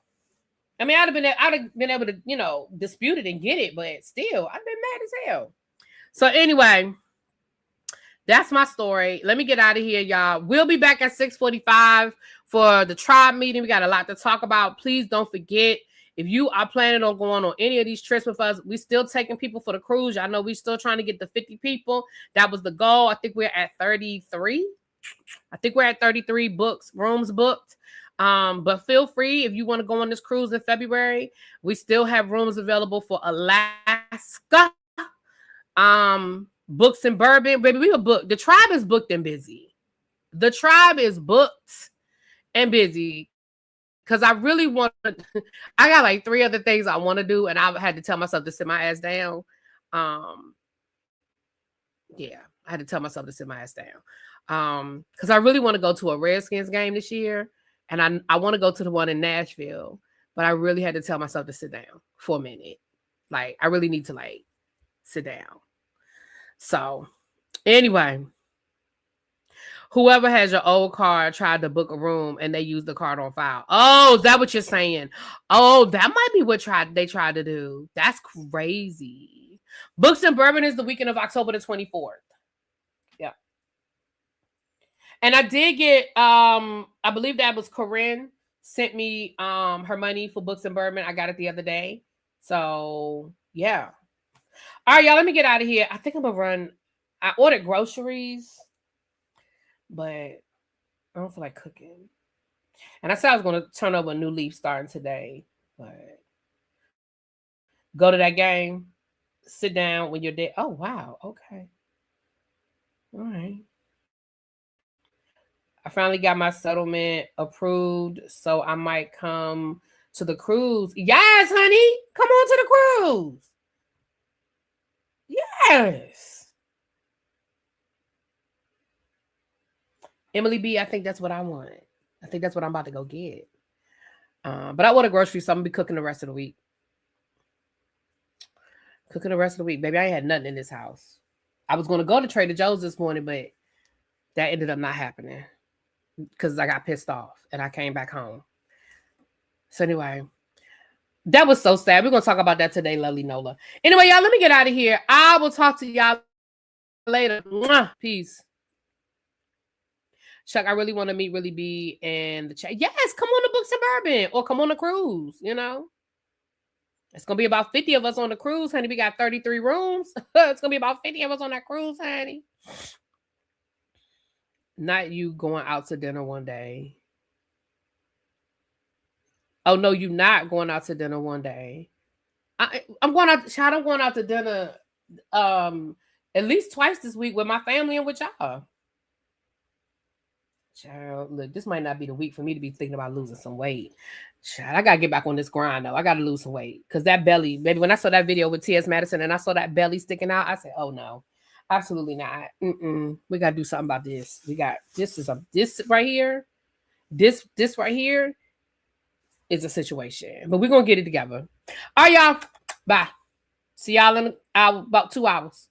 I mean, I'd have been able to, dispute it and get it, but still, I've been mad as hell. So anyway, that's my story. Let me get out of here, y'all. We'll be back at 6:45 for the tribe meeting. We got a lot to talk about. Please don't forget, if you are planning on going on any of these trips with us, we still taking people for the cruise. I know we still trying to get the 50 people. That was the goal. I think we're at 33. I think we're at 33 rooms booked. But feel free, if you want to go on this cruise in February, we still have rooms available for Alaska. Books and bourbon, baby. We were booked. The tribe is booked and busy. The tribe is booked and busy. Because I really want to, I got like 3 other things I want to do, and I had to tell myself to sit my ass down. Yeah, I had to tell myself to sit my ass down. Because I really want to go to a Redskins game this year, and I want to go to the one in Nashville, but I really had to tell myself to sit down for a minute. Like, I really need to sit down. So, anyway. Whoever has your old card tried to book a room and they used the card on file. Oh, is that what you're saying? Oh, that might be what they tried to do. That's crazy. Books and Bourbon is the weekend of October the 24th. Yeah. And I did get, I believe that was Corinne sent me her money for Books and Bourbon. I got it the other day. So, yeah. All right, y'all, let me get out of here. I think I'm going to run. I ordered groceries, but I don't feel like cooking. And I said I was going to turn over a new leaf starting today, but go to that game, sit down when you're dead. Oh, wow. Okay. All right. I finally got my settlement approved, so I might come to the cruise. Yes, honey. Come on to the cruise. Yes. Emily B, I think that's what I want. I think that's what I'm about to go get. But I ordered groceries, so I'm going to be cooking the rest of the week. Baby, I ain't had nothing in this house. I was going to go to Trader Joe's this morning, but that ended up not happening because I got pissed off and I came back home. So anyway, that was so sad. We're going to talk about that today, lovely Nola. Anyway, y'all, let me get out of here. I will talk to y'all later. Peace. Chuck, I really want to meet Really B and the chat. Yes, come on to Books and Bourbon or come on a cruise, It's going to be about 50 of us on the cruise, honey. We got 33 rooms. It's going to be about 50 of us on that cruise, honey. Not you going out to dinner one day. Oh, no, you're not going out to dinner one day. I'm going out, child, I'm going out to dinner at least twice this week with my family and with y'all. Child, look, this might not be the week for me to be thinking about losing some weight. Child, I got to get back on this grind, though. I got to lose some weight. Because that belly, baby, when I saw that video with T.S. Madison and I saw that belly sticking out, I said, oh, no. Absolutely not. We got to do something about this. This right here. This right here is a situation. But we're going to get it together. All right, y'all. Bye. See y'all in about 2 hours.